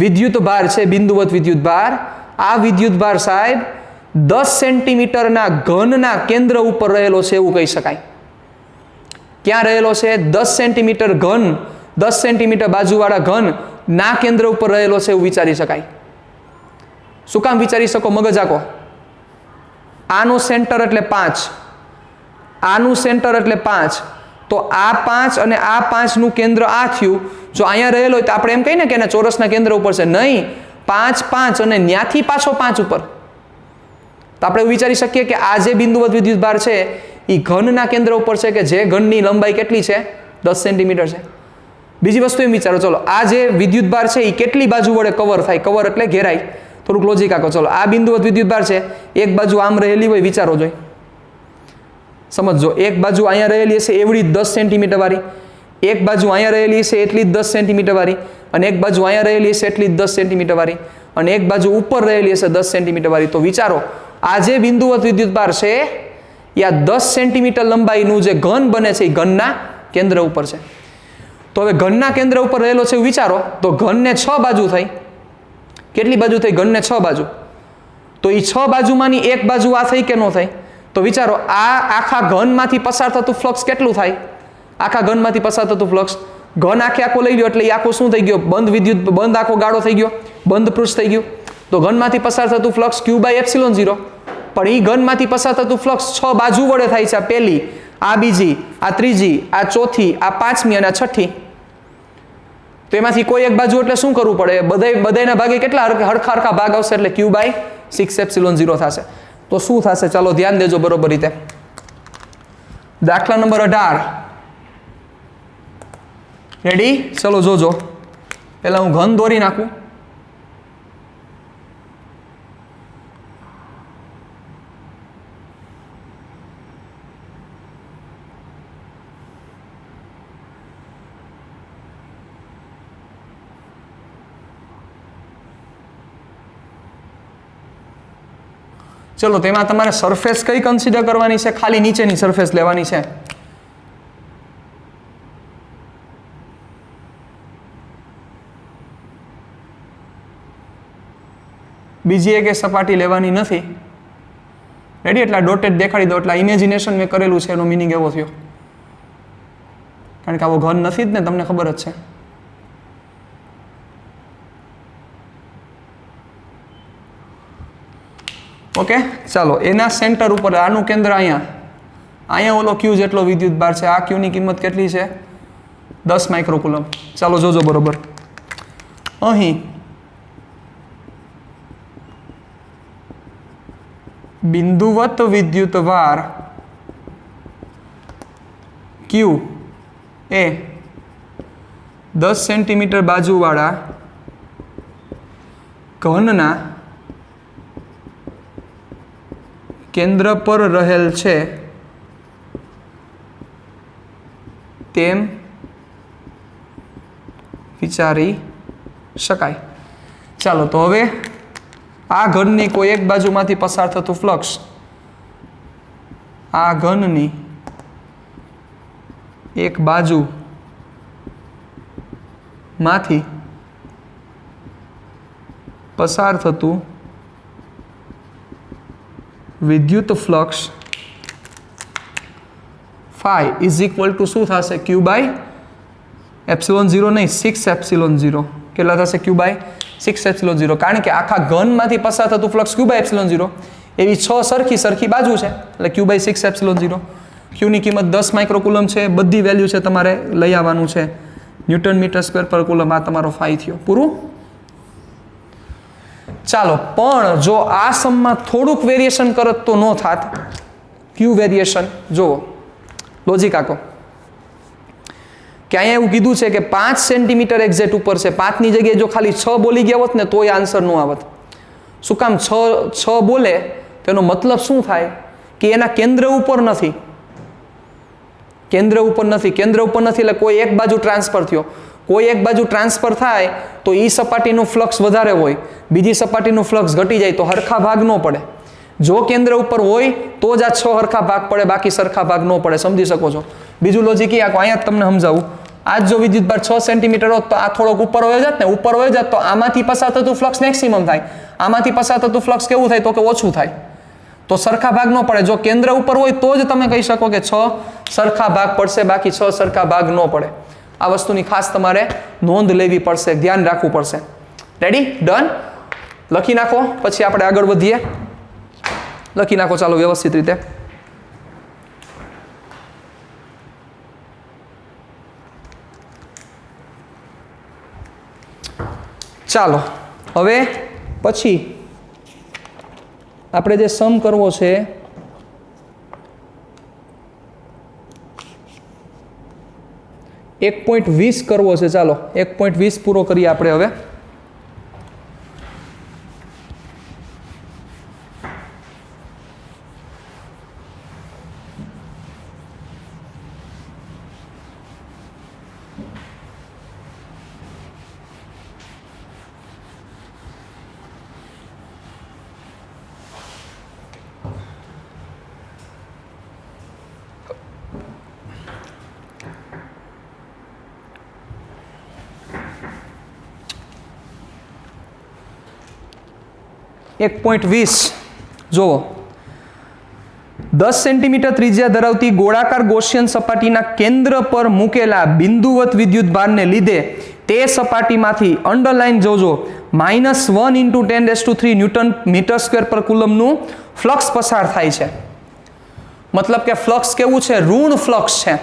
વિદ્યુત ભાર છે, બિંદુવત વિદ્યુત ભાર, આ વિદ્યુત ભાર સાહેબ 10 સેન્ટીમીટરના ઘનના કેન્દ્ર ઉપર રહેલો છે એવું કહી શકાય. ક્યાં રહેલો છે? 10 સેન્ટીમીટર ઘન, 10 સેન્ટીમીટર બાજુવાળા ઘન ના કેન્દ્ર ઉપર રહેલો છે એવું વિચારી શકાય. શું કામ વિચારી શકો? મગજ આકો. આનું સેન્ટર એટલે 5, આનું સેન્ટર એટલે 5, તો આ 5 અને આ 5 નું કેન્દ્ર આ થયું. જો અહીંયા રહેલો હોય તો આપણે એમ કહીએ ને કે એના ચોરસના કેન્દ્ર ઉપર છે. નહીં, 5 5 અને ન્યાથી પાછો 5 ઉપર. તો આપણે વિચારી શકીએ કે આ જે બિંદુવત વિદ્યુત ભાર છે એ ઘનના કેન્દ્ર ઉપર છે, કે જે ઘનની લંબાઈ કેટલી છે? 10 સેન્ટીમીટર છે. બીજી વસ્તુ એમ વિચારો, ચલો આ જે વિદ્યુત ભાર છે એ કેટલી બાજુ વડે કવર થાય? કવર એટલે ઘેરાય. થોડુંક લોજિક આકો. ચલો આ બિંદુવત વિદ્યુત ભાર છે, એક બાજુ આમ રહેલી હોય, વિચારો જોઈ, સમજો. એક બાજુ અહીંયા રહેલી હશે એવડી 10 સેન્ટીમીટર વાળી, એક બાજુ અહીંયા રહેલી છે એટલી જ 10 સેન્ટીમીટર વાળી, અને એક બાજુ અહીંયા રહેલી છે એટલી જ 10 સેન્ટીમીટર વાળી, અને એક બાજુ ઉપર રહેલી હશે 10 સેન્ટીમીટર વાળી. તો વિચારો આ જે બિંદુવત વિદ્યુતભાર છે એ આ 10 સેન્ટીમીટર લંબાઈનું જે ઘન બને છે એ ઘનના કેન્દ્ર ઉપર છે. તો હવે ઘનના કેન્દ્ર ઉપર રહેલો છે એવું વિચારો, તો ઘનને 6 બાજુ થઈ. કેટલી બાજુ થઈ? ઘનને 6 બાજુ. તો એ 6 બાજુમાંની એક બાજુ આ થઈ કે ન થઈ? તો વિચારો આ આખા ઘનમાંથી પસાર થતું ફ્લક્સ કેટલું થાય? આખા ઘનમાંથી પસાર થતું ફ્લક્સ, ઘન આખો લઈ લ્યો એટલે એ આખો શું થઈ ગયો? બંધ આખો ગાળો થઈ ગયો, બંધ પૃષ્ઠ થઈ ગયું. તો ઘનમાંથી પસાર થતું ફ્લક્સ Q/ε0. પણ એ ઘનમાંથી પસાર થતું ફ્લક્સ 6 બાજુ વડે થાય છે. આ પહેલી, આ બીજી, આ ત્રીજી, આ ચોથી, આ પાંચમી અને આ છઠ્ઠી. તો એમાંથી કોઈ એક બાજુ એટલે શું કરવું પડે? બધાયના ભાગે કેટલા હરખા ભાગ આવશે? એટલે Q/6ε0 થશે. તો શું થશે? ચાલો ધ્યાન દેજો બરોબર રીતે. દાખલા નંબર 18. રેડી? ચલો જોજો. પહેલા હું ઘન દોરી નાખું. ચલો તેમાં તમારે સરફેસ કઈ કન્સિડર કરવાની છે? ખાલી નીચેની સરફેસ લેવાની છે. બીજી એક સપાટી લેવાની નથી. રેડી? એટલા ડોટેડ દેખાડી દો. એટલા ઇમેજિનેશન મેં કરેલું છે એનો મિનિંગ એવો થયો, કારણ કે આવો ઘન નથી જ ને, તમને ખબર જ છે. ઓકે, ચાલો એના સેન્ટર ઉપર આનું કેન્દ્ર અહીંયા ઓલો Q જેટલો વિદ્યુત ભાર છે. આ Q ની કિંમત કેટલી છે? 10 માઇક્રોકુલમ. ચાલો જોજો બરોબર. અહીં બિંદુવત વિદ્યુત ભાર Q એ 10 સેન્ટીમીટર બાજુવાળા ઘનના કેન્દ્ર પર રહેલ છે તેમ વિચારી શકાય. ચાલો તો હવે આ ઘનની કોઈ એક બાજુમાંથી પસાર થતું ફ્લક્સ આ ઘનની એક બાજુમાંથી પસાર થતું વિદ્યુત flux phi is equal two શું થશે? Q/ε0 નહીં, 6ε0. કેટલા થશે? Q/6ε0. કારણ કે આખા ઘનમાંથી પસાર થતું ફ્લક્સ Q/ε0 એવી 6 સરખી બાજુ છે એટલે Q/6ε0. Q ની કિંમત 10 માઇક્રોકુલમ છે. બધી વેલ્યુ છે તમારે લઈ આવવાનું છે. ન્યૂટન મીટર સ્ક્વેર પર કુલમ. આ તમારો phi થયો. પૂરું? ચાલો, પણ જો આ સમમાં થોડુંક વેરિએશન કરત તો નો થાત. Q વેરિએશન જુઓ, લોજિક આખો કે અહીંયા એવું કીધું છે કે 5 સેન્ટીમીટર એક્ઝેક્ટ ઉપર છે. 5 ની જગ્યાએ જો ખાલી 6 બોલી ગયા હોત ને તોય આન્સર નો આવત. શું કામ? 6 બોલે તેનો મતલબ શું થાય કે એના કેન્દ્ર ઉપર નથી. કેન્દ્ર ઉપર નથી એટલે કોઈ એક બાજુ ટ્રાન્સફર થયો. કોઈ એક બાજુ ટ્રાન્સફર થાય તો એ સપાટીનું ફ્લક્સ વધારે હોય, બીજી સપાટીનું ફ્લક્સ ઘટી જાય તો હરખા ભાગ ન પડે. જો કેન્દ્ર ઉપર હોય તો જ આ 6 હરખા ભાગ પડે, બાકી સરખા ભાગ ન પડે. સમજી શકો છો? બીજું લોજિક એ અહીંયા જ તમને સમજાવું. આ જો વિદ્યુતભાર 6 સેન્ટીમીટર હોત તો આ થોડોક ઉપર વયો જાત ને, ઉપર વયો જાત તો આમાંથી પસાર થતું ફ્લક્સ મેક્સિમમ થાય. આમાંથી પસાર થતું ફ્લક્સ કેવું થાય? તો કે ઓછું થાય. તો સરખા ભાગ ન પડે. જો કેન્દ્ર ઉપર હોય તો જ તમે કહી શકો કે 6 સરખા ભાગ પડશે, બાકી 6 સરખા ભાગ ન પડે. આ વસ્તુની ખાસ તમારે નોંધ લેવી પડશે, ધ્યાન રાખવું પડશે. રેડી? ડન? લખી નાખો, પછી આપણે આગળ વધીએ. લખી નાખો ચાલો વ્યવસ્થિત રીતે. ચાલો હવે પછી આપણે જે સમ કરવો છે એક 1.20 કરવો છે. ચાલો 1.20 પૂરો કરીએ આપણે હવે. $1.20 જોવો 10 સેન્ટીમીટર ત્રિજ્યા ધરાવતી ગોળાકાર ગૌસિયન સપાટીના કેન્દ્ર પર મૂકેલા બિંદુવત વિદ્યુત ભારને લીધે તે સપાટીમાંથી અંડરલાઈન જોજો -1 × 10⁻³ ન્યૂટન મીટર સ્ક્વેર પર કુલમનું ફ્લક્સ પસાર થાય છે. મતલબ કે ફ્લક્સ કેવું છે? ઋણ ફ્લક્સ છે.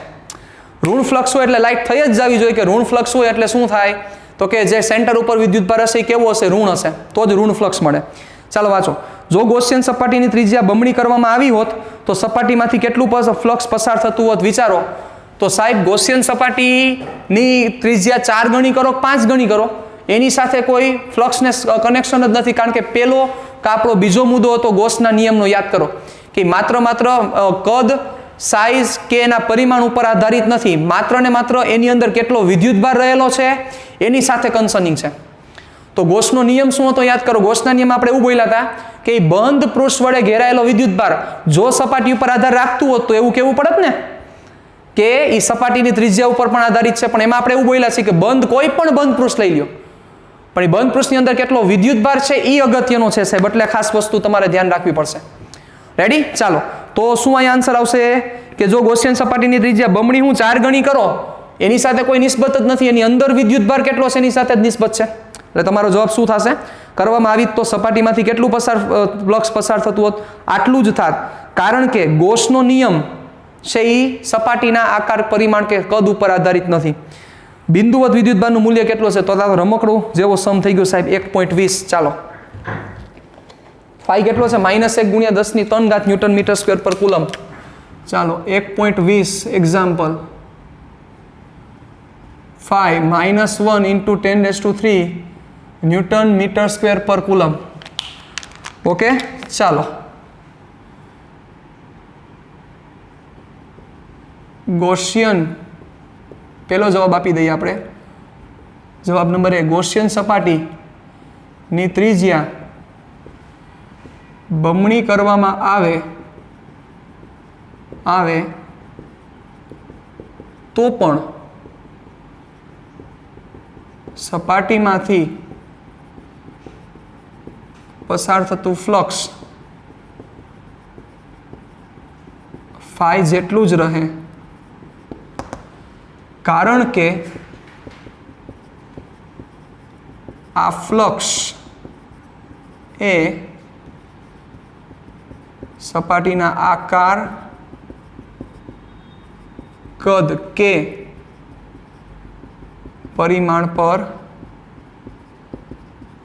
ઋણ ફ્લક્સ હોય એટલે લાઈટ થઈ જ જવી જોઈએ કે ઋણ ફ્લક્સ હોય એટલે શું થાય? તો કે જે સેન્ટર ઉપર વિદ્યુત ભાર હશે એ કેવો હશે? ઋણ હશે, તો જ ઋણ ફ્લક્સ મળે. ચાલો વાંચો. જો ગૌસિયન સપાટીની ત્રિજ્યા બમણી કરવામાં આવી હોત તો સપાટીમાંથી કેટલું ફ્લક્સ પસાર થતું હોત વિચારો. તો સાહેબ ગૌસિયન સપાટીની ત્રિજ્યા 4 ગણી કરો 5 ગણી કરો, એની સાથે કોઈ ફ્લક્સને કનેક્શન જ નથી. કારણ કે પેલો આપણો બીજો મુદ્દો હતો ગૌસના નિયમનો, યાદ કરો કે માત્ર કદ, સાઇઝ કે એના પરિમાણ ઉપર આધારિત નથી, માત્ર ને માત્ર એની અંદર કેટલો વિદ્યુતભાર રહેલો છે એની સાથે કન્સર્નિંગ છે. તો ગૌસનો નિયમ શું હતો? યાદ કરો. ગૌસના નિયમ આપણે એવું બોલ્યા હતા કે બંધ પૃષ્ઠ વડે ઘેરાયેલો વિદ્યુતભાર જો સપાટી ઉપર આધાર રાખતું હોત તો એવું કેવું પડત ને કે એ સપાટીની ત્રિજ્યા ઉપર પણ આધારિત છે. પણ એમાં આપણે એવું બોલ્યા છીએ કે બંધ, કોઈ પણ બંધ પૃષ્ઠ લઈ લ્યો, પણ એ બંધ પૃષ્ઠની અંદર કેટલો વિદ્યુતભાર છે એ અગત્યનો છે સાહેબ. એટલે ખાસ વસ્તુ તમારે ધ્યાન રાખવી પડશે. રેડી? ચાલો. તો શું અહીંયા આન્સર આવશે કે જો ગૌસિયન સપાટીની ત્રિજ્યા બમણી હું 4 ગણી કરો એની સાથે કોઈ નિસ્બત જ નથી, એની અંદર વિદ્યુતભાર કેટલો છે એની સાથે જ નિસ્બત છે. એટલે તમારો જવાબ શું થશે? કરવામાં આવી તો સપાટીમાંથી કેટલું ફ્લક્સ પસાર થતું હોત? આટલું જ થાત. કારણ કે ગૌસનો નિયમ છે એ સપાટીના આકાર, પરિમાણ કે કદ ઉપર આધારિત નથી. બિંદુવત વિદ્યુતભારનું મૂલ્ય કેટલું છે? તો રમકડું જેવો સમ થઈ ગયો સાહેબ 1.20. ચાલો, ફાઈ કેટલો છે? -1 × 10⁻³ ન્યૂટન મીટર સ્ક્વેર પર કુલમ. ચાલો 1.20 example. Phi -1 × 10⁻³ newton metre square પર કુલમ. ઓકે, ચાલો. ગૌસિયન, પેલો જવાબ આપી દઈએ આપણે. જવાબ નંબર 1, ગૌસિયન સપાટીની ત્રિજ્યા બમણી કરવામાં આવે તો પણ સપાટીમાંથી પસાર થતું ફ્લક્સ ફાઈ જેટલું જ રહે. કારણ કે આ ફ્લક્સ એ સપાટીના આકાર, કદ કે પરિમાણ પર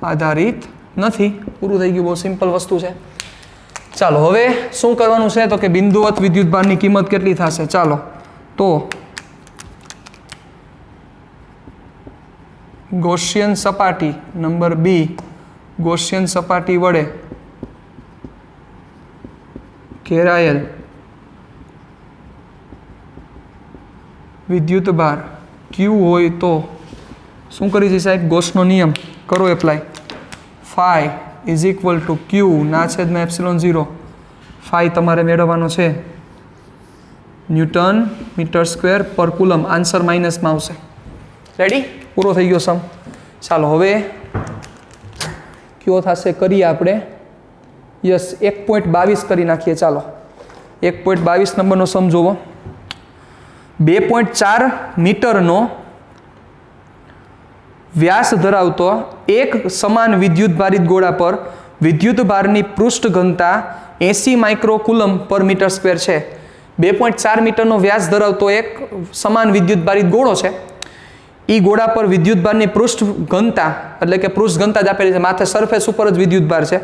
આધારિત નથી. પૂરું થઈ ગયું. બહુ સિમ્પલ વસ્તુ છે. ચાલો હવે શું કરવાનું છે તો કે બિંદુવત વિદ્યુતભારની કિંમત કેટલી થશે? ચાલો, તો ગૌસિયન સપાટી નંબર બી, ગૌસિયન સપાટી વડે ઘેરાયેલ વિદ્યુતભાર Q હોય તો શું કરી છે સાહેબ? ગૌસનો નિયમ કરો એપ્લાય. ફાઈ = Q ના છેદમાં ε0. ફાઈ તમારે મેળવવાનો છે ન્યૂટન મીટર સ્ક્વેર પર કુલમ. આન્સર માઇનસમાં આવશે. રેડી? પૂરો થઈ ગયો સમ. ચાલો હવે કયો થશે કરીએ આપણે. યસ, 1.22 કરી નાખીએ. ચાલો 1.22 નંબરનો સમ જોવો. 2.4 મીટરનો વ્યાસ ધરાવતો એક સમાન વિદ્યુતભારિત ગોળા પર વિદ્યુતભારની પૃષ્ઠ ઘનતા 80 માઇક્રોકુલમ પર મીટર સ્ક્વેર છે. 2.4 મીટરનો વ્યાસ ધરાવતો એક સમાન વિદ્યુતભારિત ગોળો છે. એ ગોળા પર વિદ્યુતભારની પૃષ્ઠ ઘનતા, એટલે કે પૃષ્ઠ ઘનતા જ આપેલી છે, માથે સરફેસ ઉપર જ વિદ્યુતભાર છે,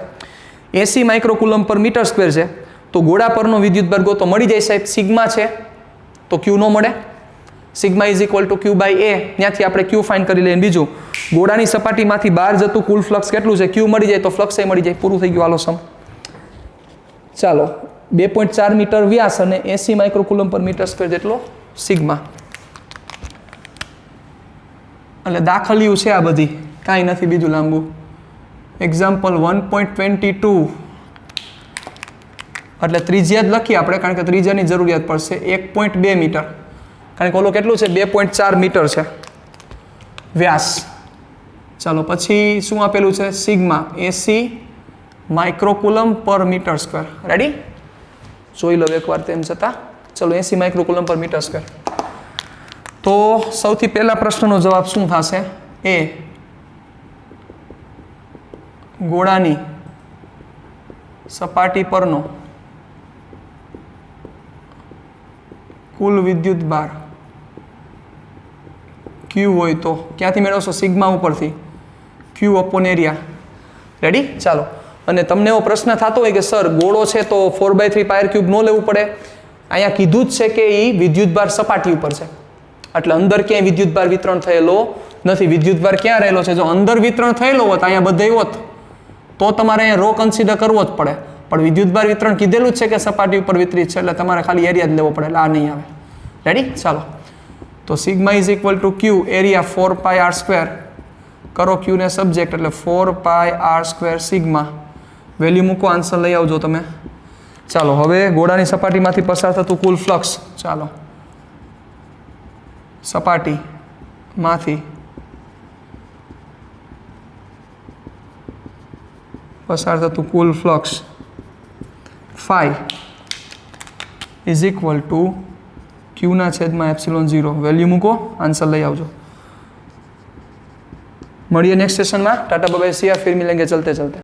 80 માઇક્રોકુલમ પર મીટર સ્ક્વેર છે. તો ગોળા પરનો વિદ્યુતભાર ગોતો મળી જાય સાહેબ. સિગ્મા છે તો Q નો મળે. Sigma = Q/A. ત્યાંથી આપણે Q ફાઇન્ડ કરી લઈએ. બીજું, ગોળાની સપાટીમાંથી બહાર જતું કુલ ફ્લક્સ કેટલું છે? Q મળી જાય તો ફ્લક્સ એ મળી જાય. પૂરું થઈ ગયું. હાલો સમ. ચાલો 2.4 મીટર વ્યાસ અને 80 માઇક્રોકુલમ પર મીટર સ્ક્વેર જેટલો સિગ્મા. એટલે દાખલીઓ છે આ બધી, કાંઈ નથી બીજું લાંબુ. એક્ઝામ્પલ 1.22 એટલે ત્રિજ્યા જ લખીએ આપણે, કારણ કે ત્રિજ્યાની જરૂરિયાત પડશે. 1.2 મીટર, કારણ કે ઓલો કેટલું છે 2.4 મીટર છે વ્યાસ. ચાલો પછી શું આપેલું છે? સિગ્મા 80 માઇક્રોકુલમ પર મીટર સ્ક્વેર. રેડી? જોઈ લો એકવાર તેમ છતાં. ચલો 80 માઇક્રોકુલમ પર મીટર સ્ક્વેર. તો સૌથી પહેલા પ્રશ્નનો જવાબ શું થશે? એ ગોળાની સપાટી પરનો કુલ વિદ્યુત ભાર ક્યુ હોય તો ક્યાંથી મેળવશો? સિગ્મા ઉપરથી, ક્યુ અપોન એરિયા. રેડી? ચાલો. અને તમને એવો પ્રશ્ન થતો હોય કે સર ગોળો છે તો 4/3 પાયર ક્યુબ ન લેવું પડે? અહીંયા કીધું જ છે કે એ વિદ્યુતભાર સપાટી ઉપર છે, એટલે અંદર ક્યાંય વિદ્યુતભાર વિતરણ થયેલો નથી. વિદ્યુતભાર ક્યાં રહેલો છે? જો અંદર વિતરણ થયેલો હોત, અહીંયા બધે હોત, તો તમારે અહીંયા રો કન્સિડર કરવો જ પડે. પણ વિદ્યુતભાર વિતરણ કીધેલું જ છે કે સપાટી ઉપર વિતરિત છે, એટલે તમારે ખાલી એરિયા જ લેવો પડે, એટલે આ નહીં આવે. રેડી? ચાલો. તો sigma is equal two Q area 4πr². કરો ક્યુને સબ્જેક્ટ, એટલે 4πr² સિગ્મા. વેલ્યુ મૂકો, આન્સર લઈ આવજો તમે. ચાલો હવે ગોળાની સપાટીમાંથી પસાર થતું કુલ ફ્લક્સ. ચાલો, સપાટીમાંથી પસાર થતું કુલ flux phi is equal to ક્યુના છેદમાં ε0. વેલ્યુ મૂકો, આન્સર લઈ આવજો. મળીએ નેક્સ્ટ સેશનમાં. ટાટા બાય બાય, સિયા, ફિર મિલેંગે ચલતે ચલતે.